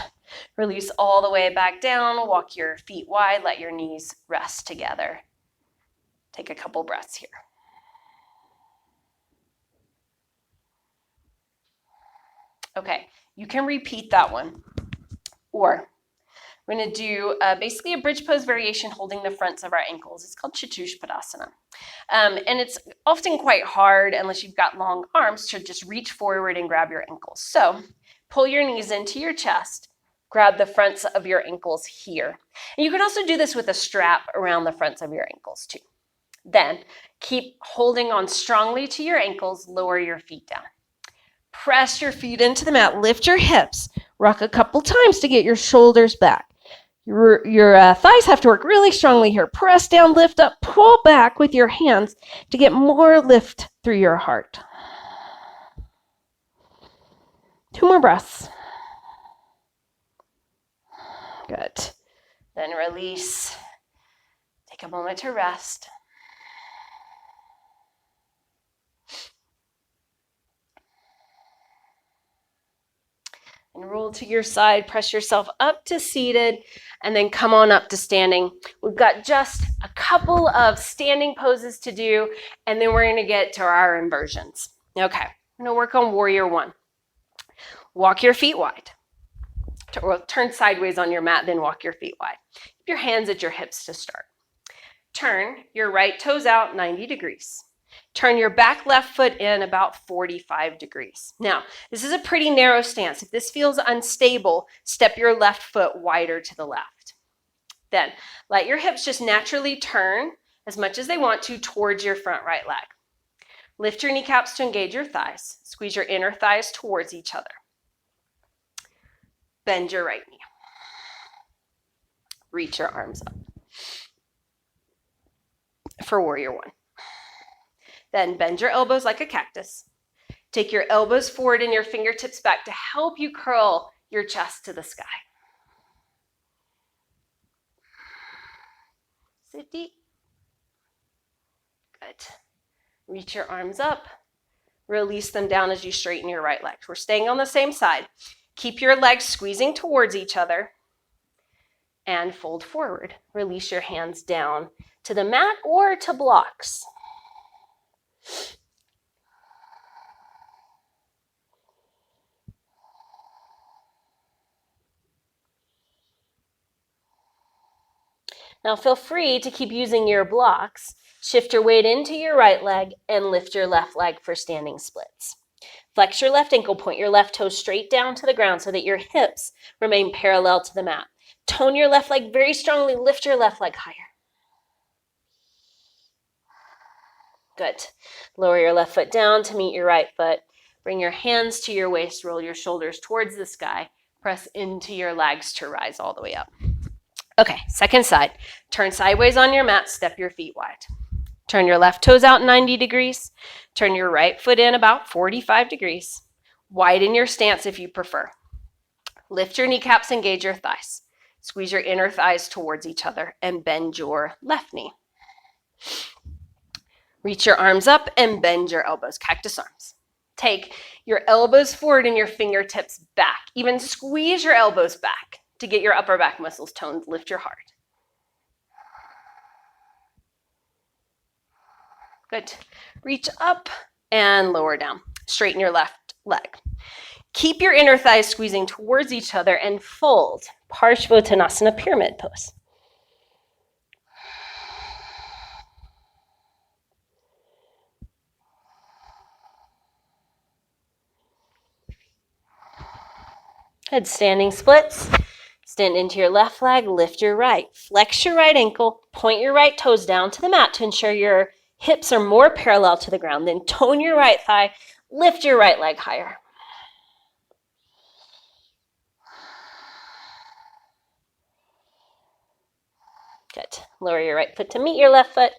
Release all the way back down, walk your feet wide, let your knees rest together. Take a couple breaths here. Okay, you can repeat that one. Or we're going to do basically a bridge pose variation holding the fronts of our ankles. It's called Padasana. And it's often quite hard unless you've got long arms to just reach forward and grab your ankles. So pull your knees into your chest, grab the fronts of your ankles here. And you can also do this with a strap around the fronts of your ankles too. Then keep holding on strongly to your ankles, lower your feet down. Press your feet into the mat, lift your hips, rock a couple times to get your shoulders back. Your thighs have to work really strongly here. Press down, lift up, pull back with your hands to get more lift through your heart. 2 more breaths. Good. Then release. Take a moment to rest. And roll to your side, press yourself up to seated, and then come on up to standing. We've got just a couple of standing poses to do, and then we're going to get to our inversions. Okay, I'm going to work on Warrior 1. Walk your feet wide. Or turn sideways on your mat, then walk your feet wide. Keep your hands at your hips to start. Turn your right toes out 90 degrees. Turn your back left foot in about 45 degrees. Now, this is a pretty narrow stance. If this feels unstable, step your left foot wider to the left. Then, let your hips just naturally turn as much as they want to towards your front right leg. Lift your kneecaps to engage your thighs. Squeeze your inner thighs towards each other. Bend your right knee. Reach your arms up. For Warrior 1. Then bend your elbows like a cactus. Take your elbows forward and your fingertips back to help you curl your chest to the sky. Sit deep. Good. Reach your arms up. Release them down as you straighten your right leg. We're staying on the same side. Keep your legs squeezing towards each other and fold forward. Release your hands down to the mat or to blocks. Now feel free to keep using your blocks. Shift your weight into your right leg and lift your left leg for standing splits. Flex your left ankle, point your left toe straight down to the ground so that your hips remain parallel to the mat. Tone your left leg very strongly, lift your left leg higher. Good. Lower your left foot down to meet your right foot. Bring your hands to your waist, roll your shoulders towards the sky. Press into your legs to rise all the way up. Okay, second side. Turn sideways on your mat, step your feet wide. Turn your left toes out 90 degrees. Turn your right foot in about 45 degrees. Widen your stance if you prefer. Lift your kneecaps, engage your thighs. Squeeze your inner thighs towards each other and bend your left knee. Reach your arms up and bend your elbows, cactus arms. Take your elbows forward and your fingertips back. Even squeeze your elbows back to get your upper back muscles toned. Lift your heart. Good. Reach up and lower down. Straighten your left leg. Keep your inner thighs squeezing towards each other and fold. Parshvottanasana, pyramid pose. Good. Standing splits. Stand into your left leg, lift your right. Flex your right ankle, point your right toes down to the mat to ensure your hips are more parallel to the ground. Then tone your right thigh, lift your right leg higher. Good. Lower your right foot to meet your left foot.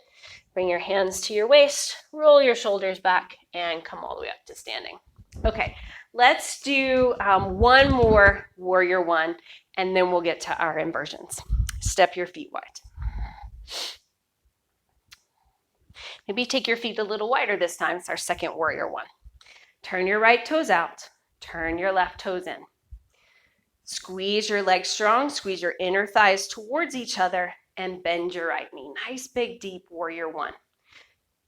Bring your hands to your waist, roll your shoulders back, and come all the way up to standing. Okay, let's do one more warrior one, and then we'll get to our inversions. Step your feet wide. Maybe take your feet a little wider this time. It's our second warrior one. Turn your right toes out. Turn your left toes in. Squeeze your legs strong. Squeeze your inner thighs towards each other and bend your right knee. Nice, big, deep warrior one.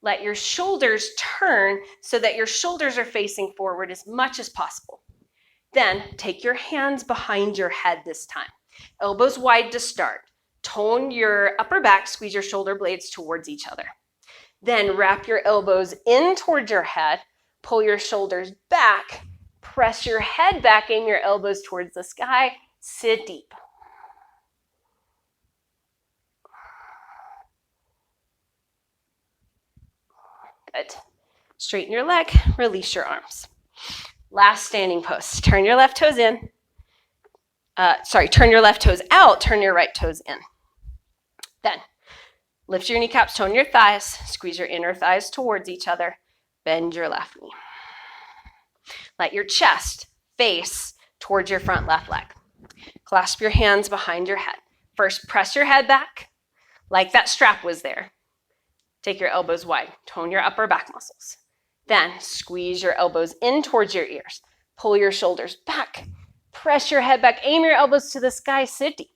Let your shoulders turn so that your shoulders are facing forward as much as possible. Then take your hands behind your head this time. Elbows wide to start. Tone your upper back, squeeze your shoulder blades towards each other. Then wrap your elbows in towards your head, pull your shoulders back, press your head back, aim your elbows towards the sky, sit deep. Good. Straighten your leg, release your arms. Last standing pose. Turn your left toes in. Turn your left toes out, turn your right toes in. Then lift your kneecaps, tone your thighs, squeeze your inner thighs towards each other, bend your left knee. Let your chest face towards your front left leg. Clasp your hands behind your head. First, press your head back like that strap was there. Take your elbows wide, tone your upper back muscles. Then squeeze your elbows in towards your ears. Pull your shoulders back, press your head back, aim your elbows to the sky, sit deep.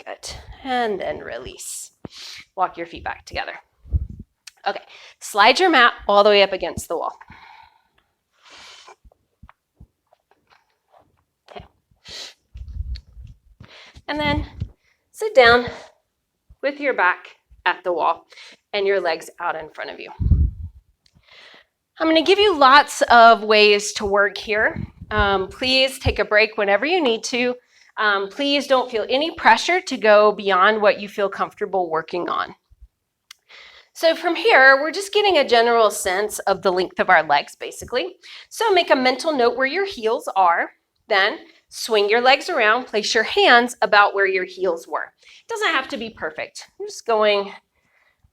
Good. And then release. Walk your feet back together. Okay, slide your mat all the way up against the wall. Okay. And then sit down with your back at the wall and your legs out in front of you. I'm going to give you lots of ways to work here. Please take a break whenever you need to. Please don't feel any pressure to go beyond what you feel comfortable working on. So from here, we're just getting a general sense of the length of our legs, basically. So make a mental note where your heels are. Then Swing your legs around, place your hands about where your heels were. It doesn't have to be perfect. I'm just going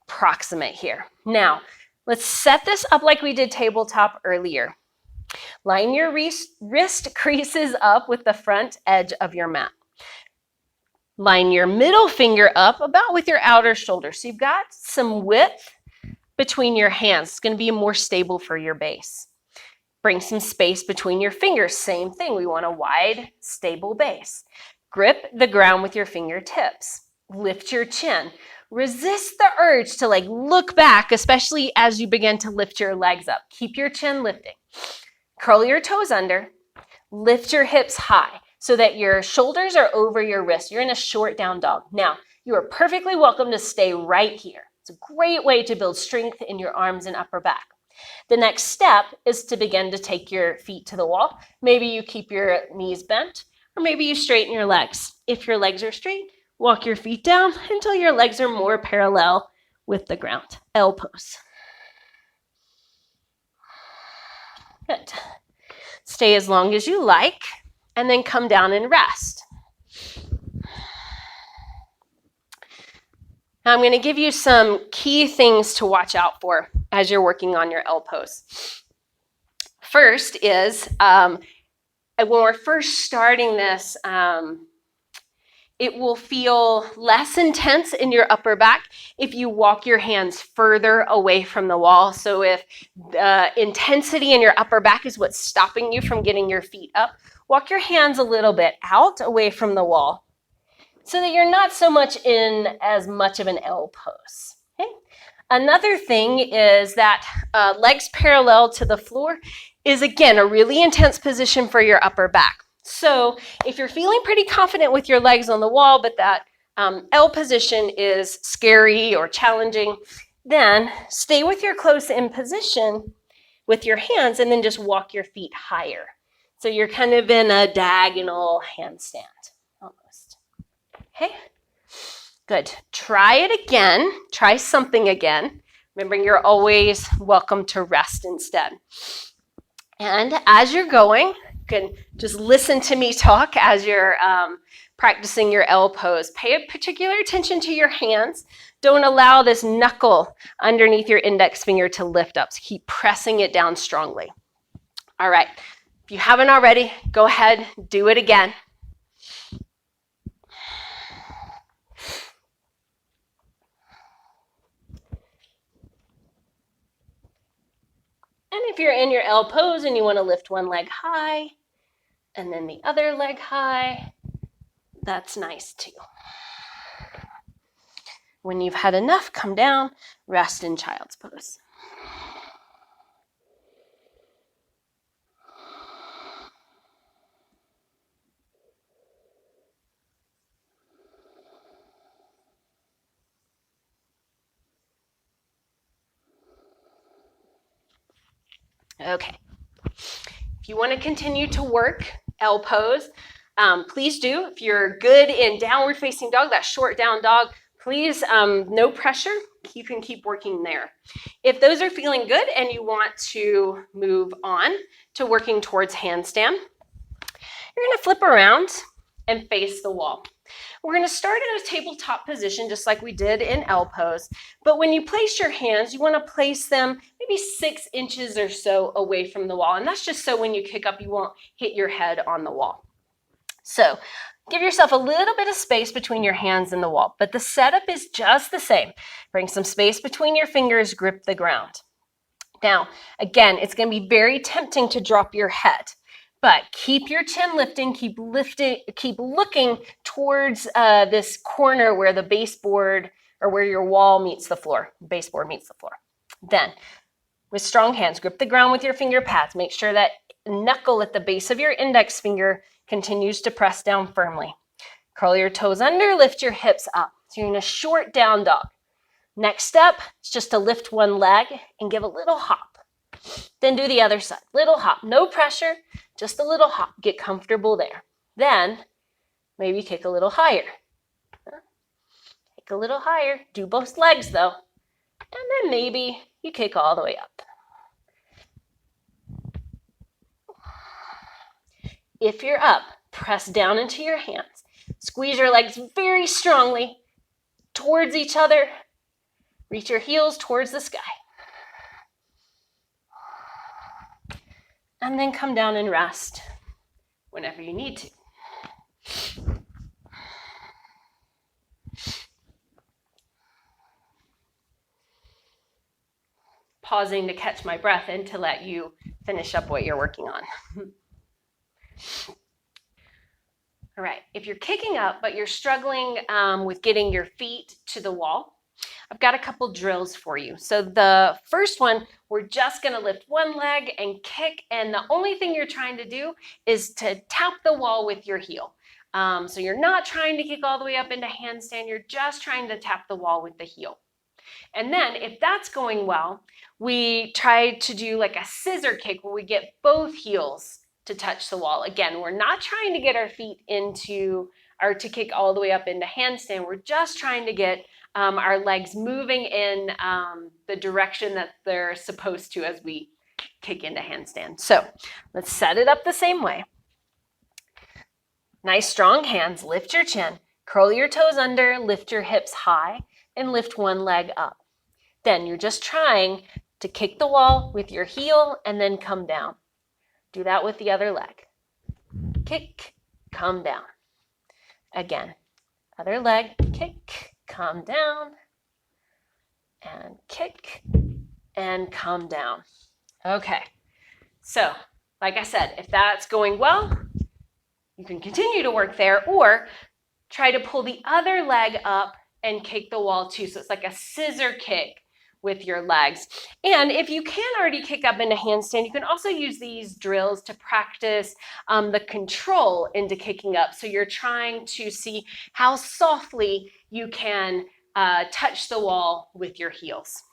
approximate here. Now, let's set this up like we did tabletop earlier. Line your wrist creases up with the front edge of your mat. Line your middle finger up about with your outer shoulder. So you've got some width between your hands. It's going to be more stable for your base. Bring some space between your fingers. Same thing. We want a wide, stable base. Grip the ground with your fingertips. Lift your chin. Resist the urge to look back, especially as you begin to lift your legs up. Keep your chin lifting. Curl your toes under. Lift your hips high so that your shoulders are over your wrists. You're in a short down dog. Now, you are perfectly welcome to stay right here. It's a great way to build strength in your arms and upper back. The next step is to begin to take your feet to the wall. Maybe you keep your knees bent, or maybe you straighten your legs. If your legs are straight, walk your feet down until your legs are more parallel with the ground. L pose. Good. Stay as long as you like, and then come down and rest. Now I'm going to give you some key things to watch out for as you're working on your L pose. First is, when we're first starting this, it will feel less intense in your upper back if you walk your hands further away from the wall. So if the intensity in your upper back is what's stopping you from getting your feet up, walk your hands a little bit out away from the wall so that you're not so much in as much of an L pose. Okay? Another thing is that legs parallel to the floor is, again, a really intense position for your upper back. So if you're feeling pretty confident with your legs on the wall, but that L position is scary or challenging, then stay with your close in position with your hands and then just walk your feet higher. So you're kind of in a diagonal handstand almost. Okay, good. Try it again. Try something again. Remembering you're always welcome to rest instead. And as you're going, you can just listen to me talk as you're practicing your L pose. Pay particular attention to your hands. Don't allow this knuckle underneath your index finger to lift up. So keep pressing it down strongly. All right. If you haven't already, go ahead, do it again. And if you're in your L pose and you want to lift one leg high and then the other leg high, that's nice too. When you've had enough, come down, rest in child's pose. Okay. If you want to continue to work L pose, please do. If you're good in downward facing dog, that short down dog, please, no pressure. You can keep working there. If those are feeling good and you want to move on to working towards handstand, you're going to flip around and face the wall. We're going to start in a tabletop position just like we did in L pose, but when you place your hands, you want to place them maybe 6 inches or so away from the wall, and that's just so when you kick up, you won't hit your head on the wall. So give yourself a little bit of space between your hands and the wall, but the setup is just the same. Bring some space between your fingers, grip the ground. Now, again, it's going to be very tempting to drop your head. But keep your chin lifting, keep looking towards this corner where the baseboard or where your wall meets the floor, baseboard meets the floor. Then, with strong hands, grip the ground with your finger pads. Make sure that knuckle at the base of your index finger continues to press down firmly. Curl your toes under, lift your hips up. So you're in a short down dog. Next step is just to lift one leg and give a little hop. Then do the other side. Little hop, no pressure, just a little hop. Get comfortable there. Then maybe kick a little higher. Kick a little higher. Do both legs though. And then maybe you kick all the way up. If you're up, Press down into your hands. Squeeze your legs very strongly towards each other. Reach your heels towards the sky. And then come down and rest whenever you need to. Pausing to catch my breath and to let you finish up what you're working on. All right, if you're kicking up but you're struggling with getting your feet to the wall, I've got a couple drills for you. So the first one, we're just gonna lift one leg and kick, and the only thing you're trying to do is to tap the wall with your heel. So you're not trying to kick all the way up into handstand, you're just trying to tap the wall with the heel. And then if that's going well, we try to do like a scissor kick where we get both heels to touch the wall. Again, we're not trying to get our feet into, or to kick all the way up into handstand. We're just trying to get our legs moving in the direction that they're supposed to as we kick into handstand. So let's set it up the same way. Nice strong hands, lift your chin, curl your toes under, lift your hips high, and lift one leg up. Then you're just trying to kick the wall with your heel and then come down. Do that with the other leg. Kick, come down. Again, other leg, kick, come down, and kick, and come down. Okay, so like I said, if that's going well, you can continue to work there or try to pull the other leg up and kick the wall too. So it's like a scissor kick with your legs. And if you can already kick up into handstand, you can also use these drills to practice the control into kicking up. So you're trying to see how softly you can touch the wall with your heels.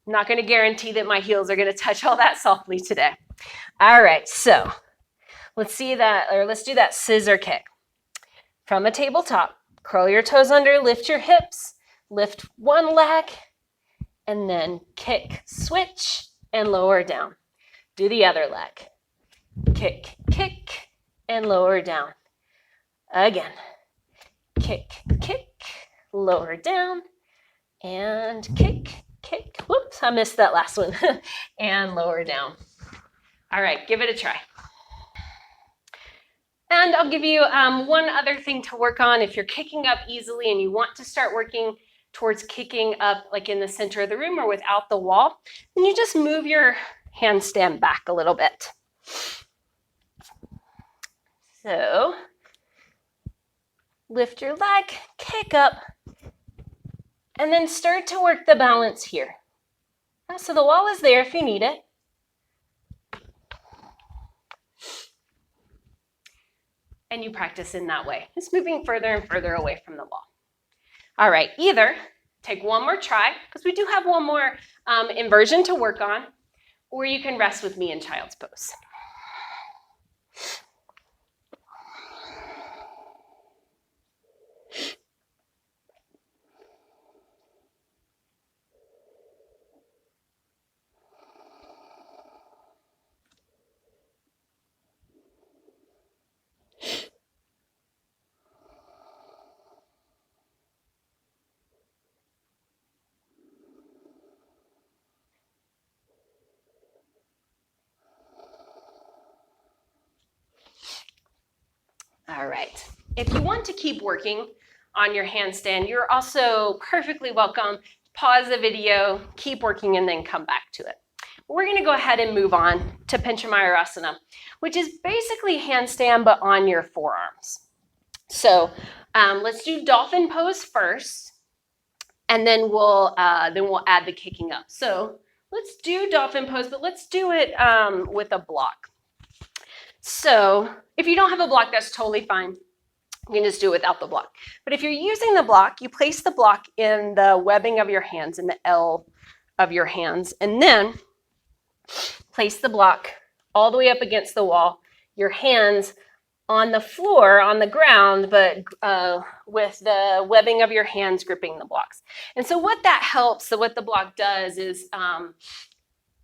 I'm not going to guarantee that my heels are going to touch all that softly today. All right, so let's do that scissor kick. From a tabletop, curl your toes under, lift your hips, lift one leg, and then kick, switch, and lower down. Do the other leg. Kick, kick, and lower down. Again. Kick, kick, lower down, and kick, kick. Whoops, I missed that last one. And lower down. All right, give it a try. And I'll give you one other thing to work on. If you're kicking up easily and you want to start working towards kicking up like in the center of the room or without the wall, then you just move your handstand back a little bit. So lift your leg, kick up, and then start to work the balance here. So the wall is there if you need it. And you practice in that way. Just moving further and further away from the wall. All right, either take one more try, because we do have one more inversion to work on, or you can rest with me in child's pose. All right, if you want to keep working on your handstand, you're also perfectly welcome. Pause the video, keep working, and then come back to it. We're gonna go ahead and move on to Pincha Mayurasana, which is basically handstand, but on your forearms. So let's do dolphin pose first, and then we'll add the kicking up. So let's do dolphin pose, but let's do it with a block. So if you don't have a block, that's totally fine. You can just do it without the block. But if you're using the block, you place the block in the webbing of your hands, in the L of your hands, and then place the block all the way up against the wall, your hands on the floor, on the ground, but with the webbing of your hands gripping the blocks. And so what that helps, so what the block does is,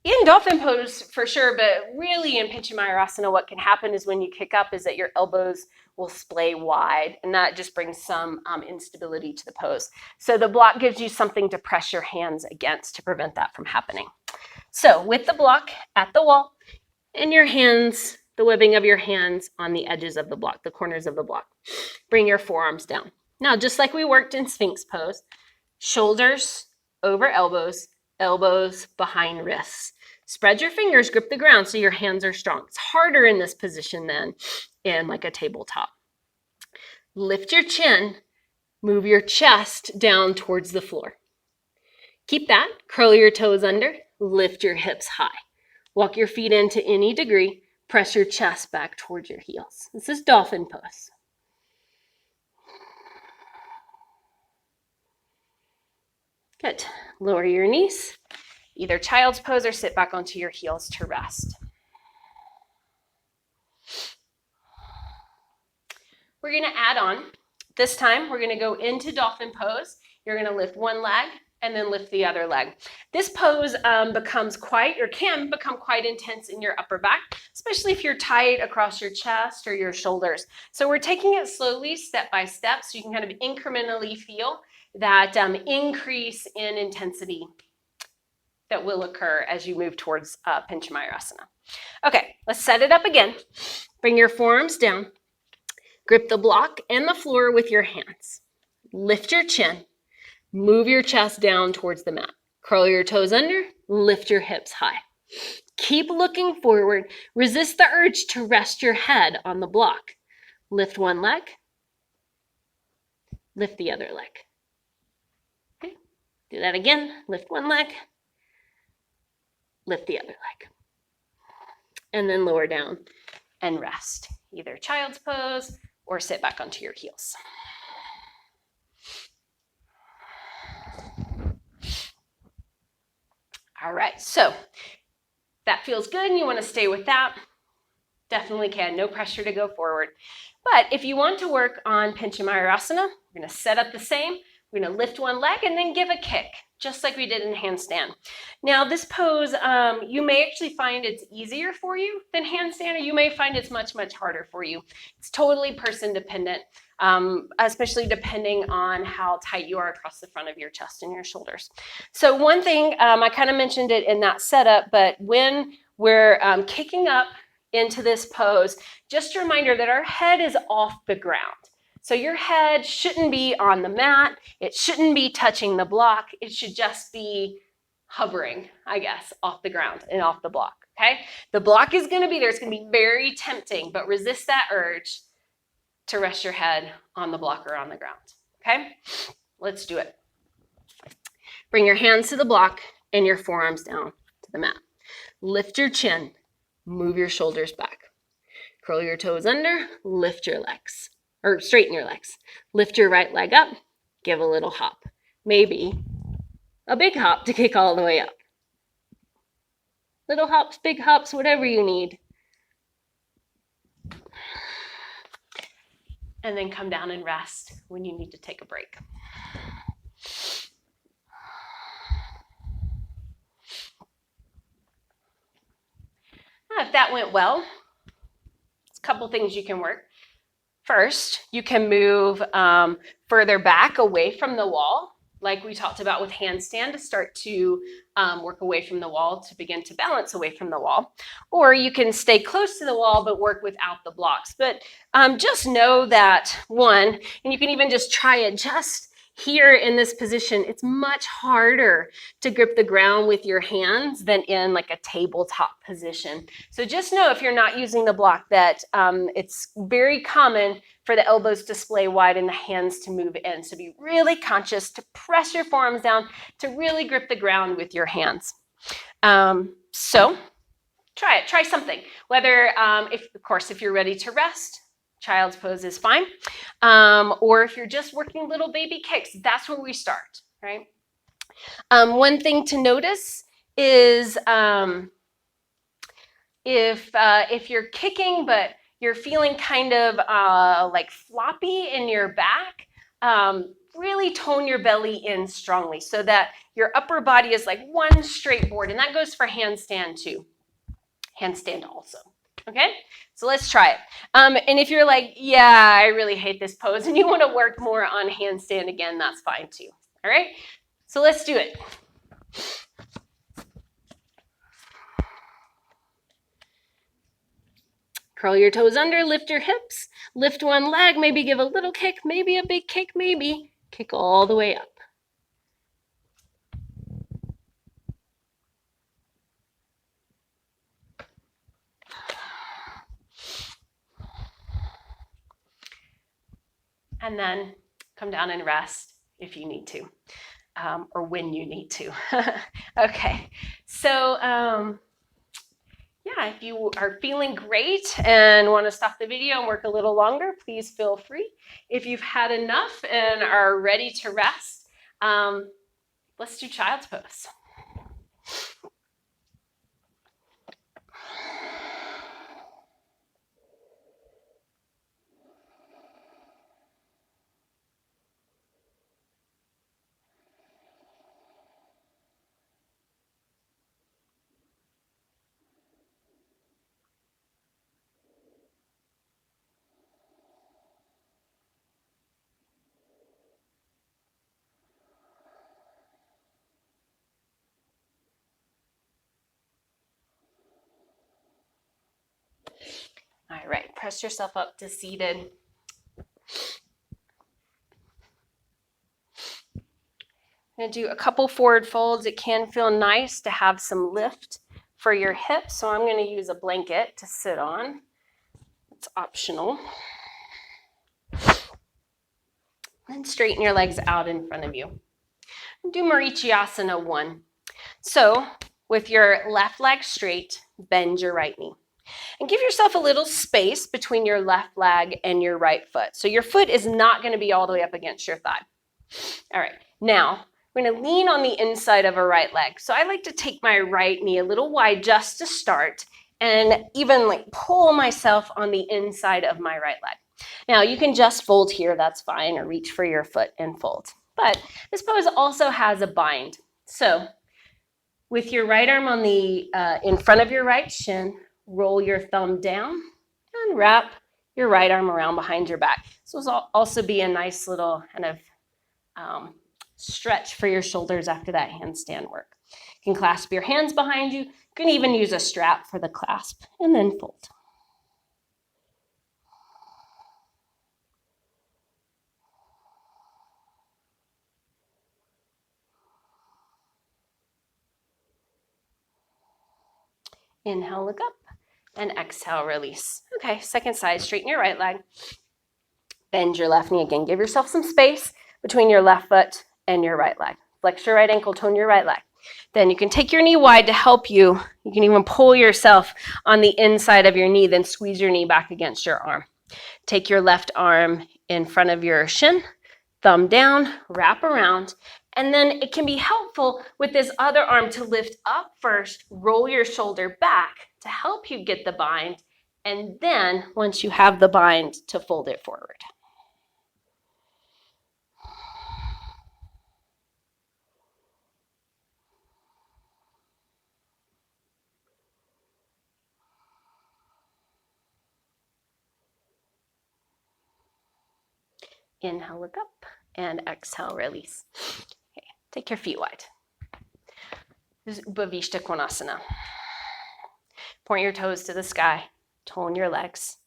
in dolphin pose for sure, but really in Pincha Mayurasana, what can happen is when you kick up is that your elbows will splay wide, and that just brings some instability to the pose. So the block gives you something to press your hands against to prevent that from happening. So with the block at the wall, and your hands, the webbing of your hands on the edges of the block, the corners of the block. Bring your forearms down. Now, just like we worked in Sphinx pose, shoulders over elbows, elbows behind wrists. Spread your fingers, grip the ground so your hands are strong. It's harder in this position than in like a tabletop. Lift your chin, move your chest down towards the floor. Keep that, curl your toes under, lift your hips high. Walk your feet in to any degree, press your chest back towards your heels. This is dolphin pose. Good. Lower your knees, either child's pose or sit back onto your heels to rest. We're going to add on. This time, we're going to go into dolphin pose. You're going to lift one leg and then lift the other leg. This pose can become quite intense in your upper back, especially if you're tight across your chest or your shoulders. So we're taking it slowly, step by step, so you can kind of incrementally feel that increase in intensity that will occur as you move towards Pincha Mayurasana. Okay, let's set it up again. Bring your forearms down. Grip the block and the floor with your hands. Lift your chin. Move your chest down towards the mat. Curl your toes under. Lift your hips high. Keep looking forward. Resist the urge to rest your head on the block. Lift one leg. Lift the other leg. Okay, do that again. Lift one leg. Lift the other leg. And then lower down and rest. Either child's pose or sit back onto your heels. All right, so that feels good and you want to stay with that, definitely can. No pressure to go forward. But if you want to work on Pincha Mayurasana, we're going to set up the same. We're going to lift one leg and then give a kick, just like we did in handstand. Now this pose, you may actually find it's easier for you than handstand, or you may find it's much, much harder for you. It's totally person dependent, especially depending on how tight you are across the front of your chest and your shoulders. So one thing, I kind of mentioned it in that setup, but when we're kicking up into this pose, just a reminder that our head is off the ground. So your head shouldn't be on the mat. It shouldn't be touching the block. It should just be hovering, I guess, off the ground and off the block, okay? The block is going to be there. It's going to be very tempting, but resist that urge to rest your head on the block or on the ground, okay? Let's do it. Bring your hands to the block and your forearms down to the mat. Lift your chin. Move your shoulders back. Curl your toes under. Lift your legs. Or straighten your legs. Lift your right leg up, give a little hop. Maybe a big hop to kick all the way up. Little hops, big hops, whatever you need. And then come down and rest when you need to take a break. If that went well, there's a couple things you can work. First, you can move further back away from the wall, like we talked about with handstand, to start to work away from the wall to begin to balance away from the wall. Or you can stay close to the wall but work without the blocks. But just know that, one, and you can even just try it just here in this position, it's much harder to grip the ground with your hands than in like a tabletop position. So just know if you're not using the block that it's very common for the elbows to splay wide and the hands to move in. So be really conscious to press your forearms down to really grip the ground with your hands. So try it, try something. Whether, if you're ready to rest, child's pose is fine. Or if you're just working little baby kicks, that's where we start, right? One thing to notice is if you're kicking, but you're feeling kind of like floppy in your back, really tone your belly in strongly so that your upper body is like one straight board. And that goes for handstand too. Handstand also. Okay, so let's try it. And if you're like, yeah, I really hate this pose and you want to work more on handstand again, that's fine too. All right, so let's do it. Curl your toes under, lift your hips, lift one leg, maybe give a little kick, maybe a big kick, maybe. Kick all the way up. And then come down and rest if you need to, or when you need to. Okay, so yeah, if you are feeling great and want to stop the video and work a little longer, please feel free. If you've had enough and are ready to rest, let's do child's pose. All right, press yourself up to seated. I'm going to do a couple forward folds. It can feel nice to have some lift for your hips, so I'm going to use a blanket to sit on. It's optional. Then straighten your legs out in front of you. Do Marichiasana 1. So with your left leg straight, bend your right knee. And give yourself a little space between your left leg and your right foot. So your foot is not going to be all the way up against your thigh. All right, now we're going to lean on the inside of a right leg. So I like to take my right knee a little wide just to start and even like pull myself on the inside of my right leg. Now you can just fold here, that's fine, or reach for your foot and fold. But this pose also has a bind. So with your right arm on the in front of your right shin, roll your thumb down and wrap your right arm around behind your back. This will also be a nice little kind of stretch for your shoulders after that handstand work. You can clasp your hands behind you. You can even use a strap for the clasp and then fold. Inhale, look up, and exhale, release. Okay, second side, straighten your right leg. Bend your left knee again. Give yourself some space between your left foot and your right leg. Flex your right ankle, tone your right leg. Then you can take your knee wide to help you. You can even pull yourself on the inside of your knee, then squeeze your knee back against your arm. Take your left arm in front of your shin, thumb down, wrap around, and then it can be helpful with this other arm to lift up first, roll your shoulder back to help you get the bind, and then once you have the bind, to fold it forward. Inhale, look up, and exhale, release. Okay, take your feet wide. This is Upavishta Konasana. Point your toes to the sky, tone your legs.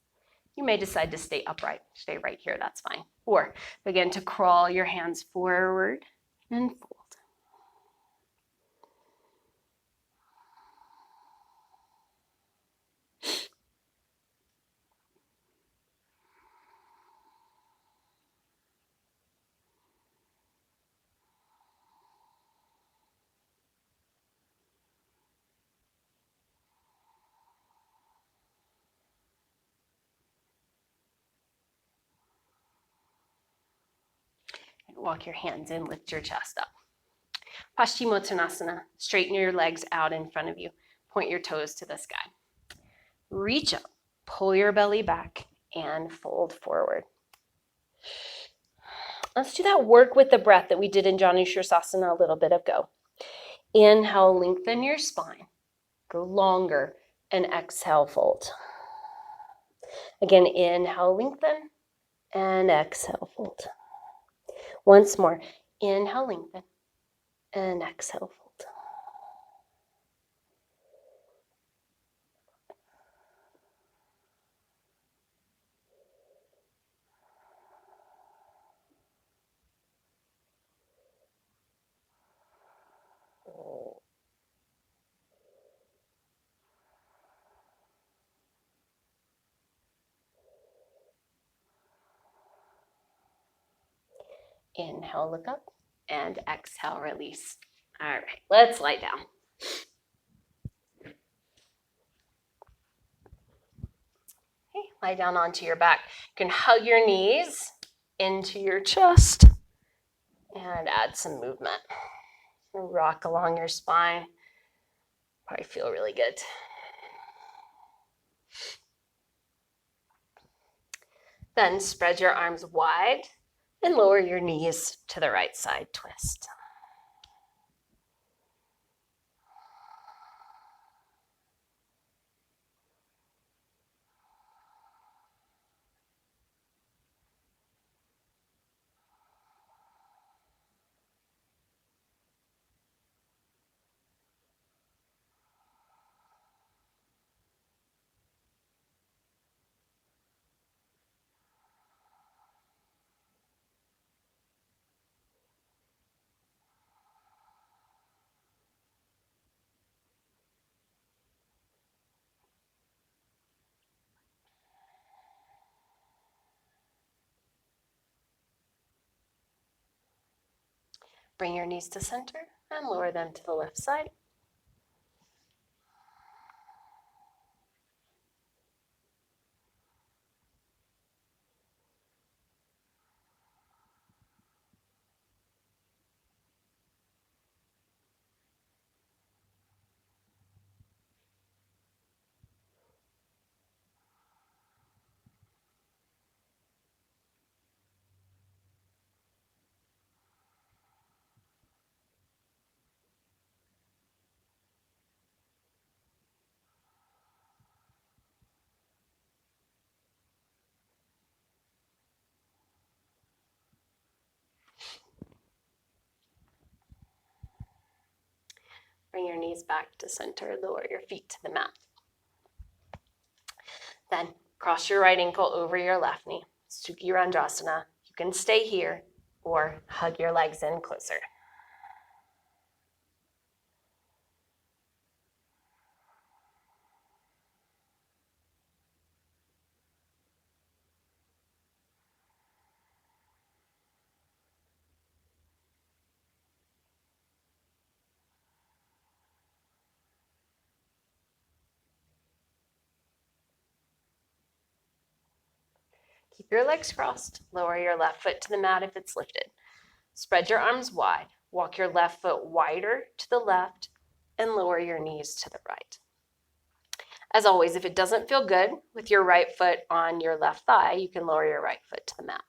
You may decide to stay upright, stay right here, that's fine. Or begin to crawl your hands forward and fold. Walk your hands in, lift your chest up. Paschimottanasana, straighten your legs out in front of you. Point your toes to the sky. Reach up, pull your belly back, and fold forward. Let's do that work with the breath that we did in Janu Shirsasana a little bit ago. Inhale, lengthen your spine. Go longer, and exhale, fold. Again, inhale, lengthen, and exhale, fold. Once more, inhale, lengthen, and exhale, fold. Inhale, look up, and exhale, release. All right, let's lie down. Okay, lie down onto your back. You can hug your knees into your chest and add some movement. Rock along your spine. Probably feel really good. Then spread your arms wide and lower your knees to the right side, twist. Bring your knees to center and lower them to the left side. Bring your knees back to center, lower your feet to the mat. Then cross your right ankle over your left knee, Sukhi Randrasana. You can stay here or hug your legs in closer. Keep your legs crossed. Lower your left foot to the mat if it's lifted. Spread your arms wide. Walk your left foot wider to the left and lower your knees to the right. As always, if it doesn't feel good with your right foot on your left thigh, you can lower your right foot to the mat.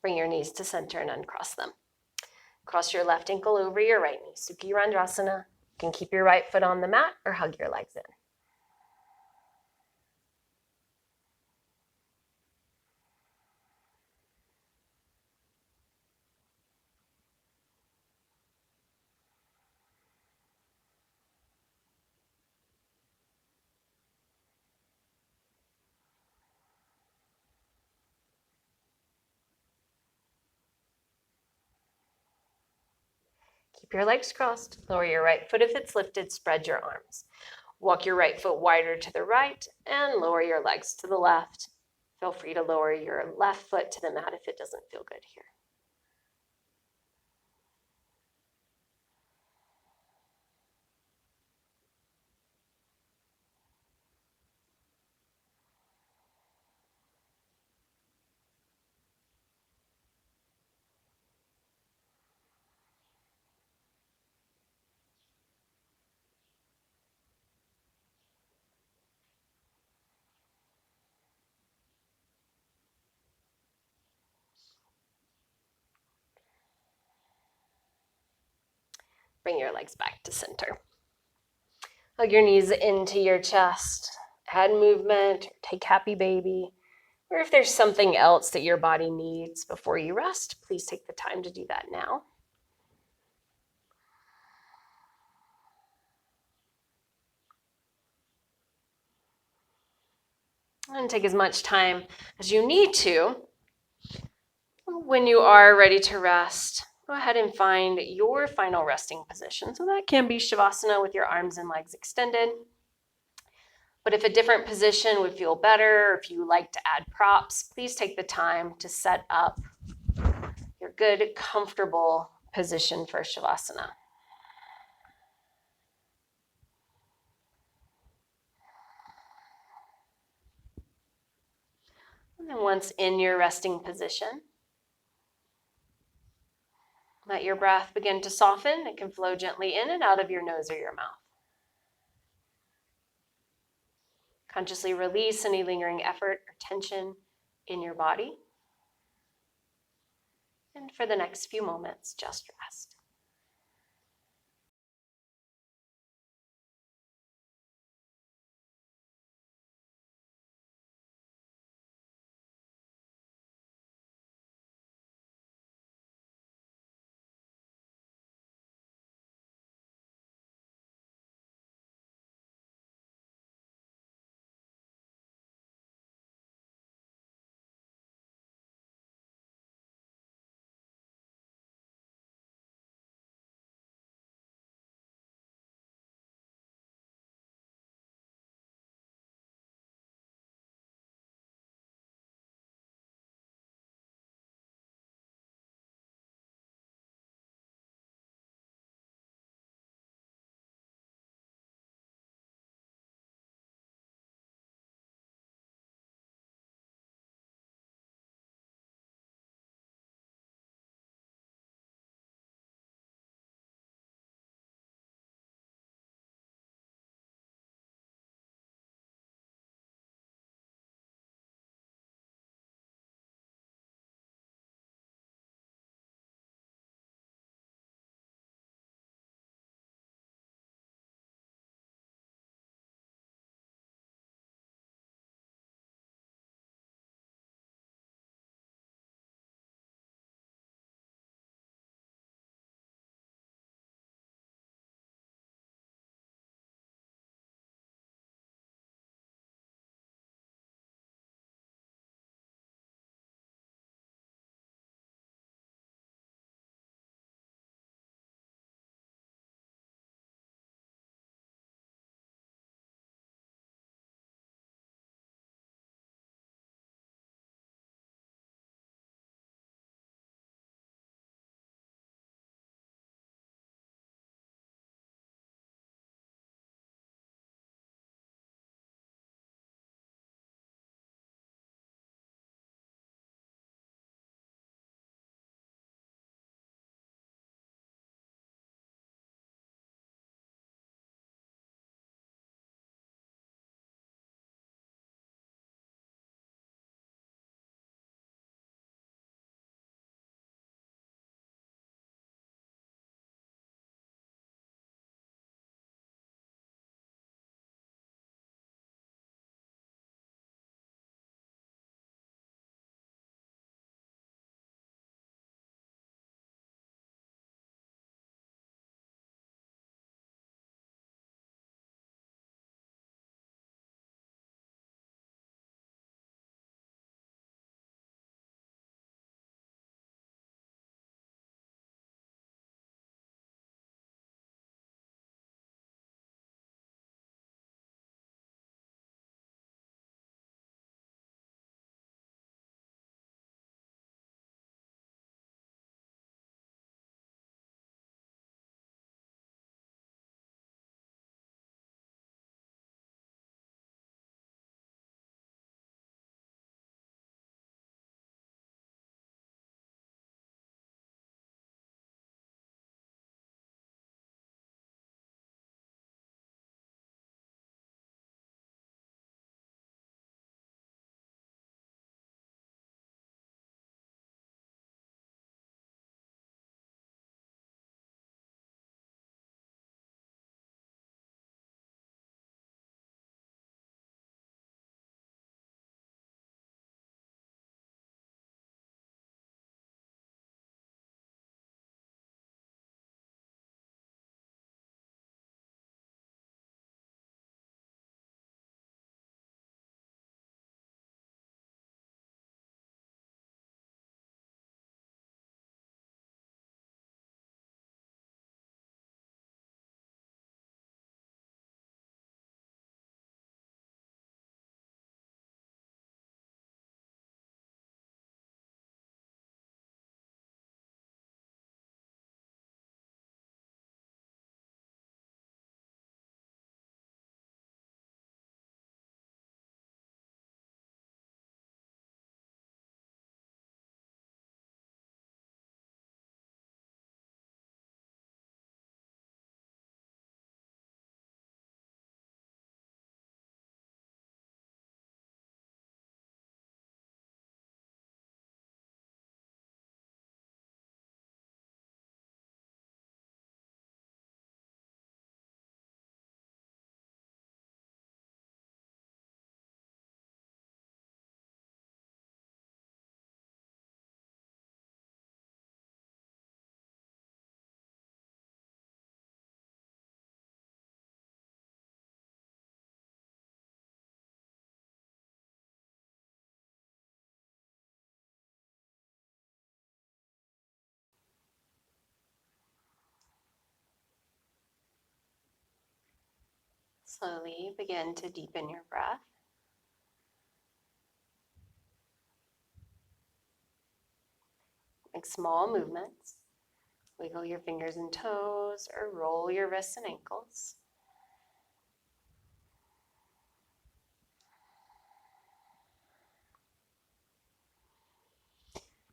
Bring your knees to center and uncross them. Cross your left ankle over your right knee, Sukhi Randrasana. You can keep your right foot on the mat or hug your legs in. Keep your legs crossed. Lower your right foot if it's lifted. Spread your arms. Walk your right foot wider to the right and lower your legs to the left. Feel free to lower your left foot to the mat if it doesn't feel good here. Bring your legs back to center. Hug your knees into your chest. Add movement, or take happy baby. Or if there's something else that your body needs before you rest, please take the time to do that now. And take as much time as you need to. When you are ready to rest, go ahead and find your final resting position. So that can be Shavasana with your arms and legs extended. But if a different position would feel better, or if you like to add props, please take the time to set up your good, comfortable position for Shavasana. And then once in your resting position, let your breath begin to soften. It can flow gently in and out of your nose or your mouth. Consciously release any lingering effort or tension in your body. And for the next few moments, just rest. Slowly begin to deepen your breath. Make small movements. Wiggle your fingers and toes or roll your wrists and ankles.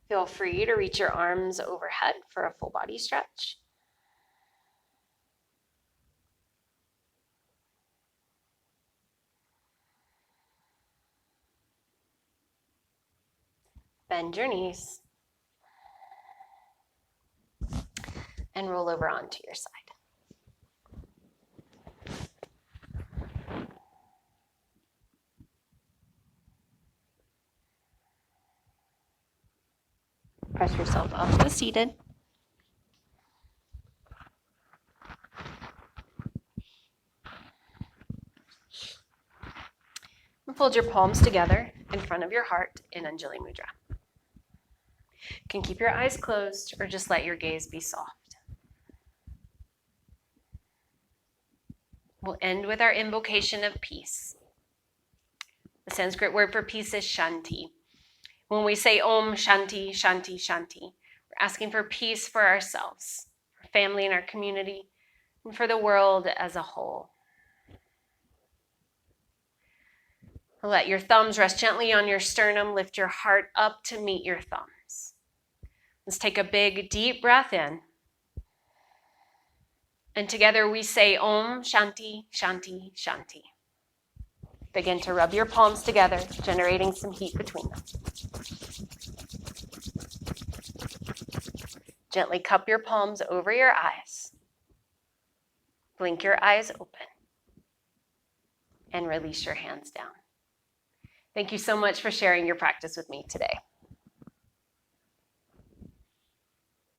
Feel free to reach your arms overhead for a full body stretch. Bend your knees and roll over onto your side. Press yourself up to seated. And fold your palms together in front of your heart in Anjali Mudra. You can keep your eyes closed or just let your gaze be soft. We'll end with our invocation of peace. The Sanskrit word for peace is shanti. When we say Om Shanti, Shanti, Shanti, we're asking for peace for ourselves, our family and our community, and for the world as a whole. Let your thumbs rest gently on your sternum. Lift your heart up to meet your thumbs. Let's take a big, deep breath in. And together we say Om Shanti, Shanti, Shanti. Begin to rub your palms together, generating some heat between them. Gently cup your palms over your eyes. Blink your eyes open. And release your hands down. Thank you so much for sharing your practice with me today.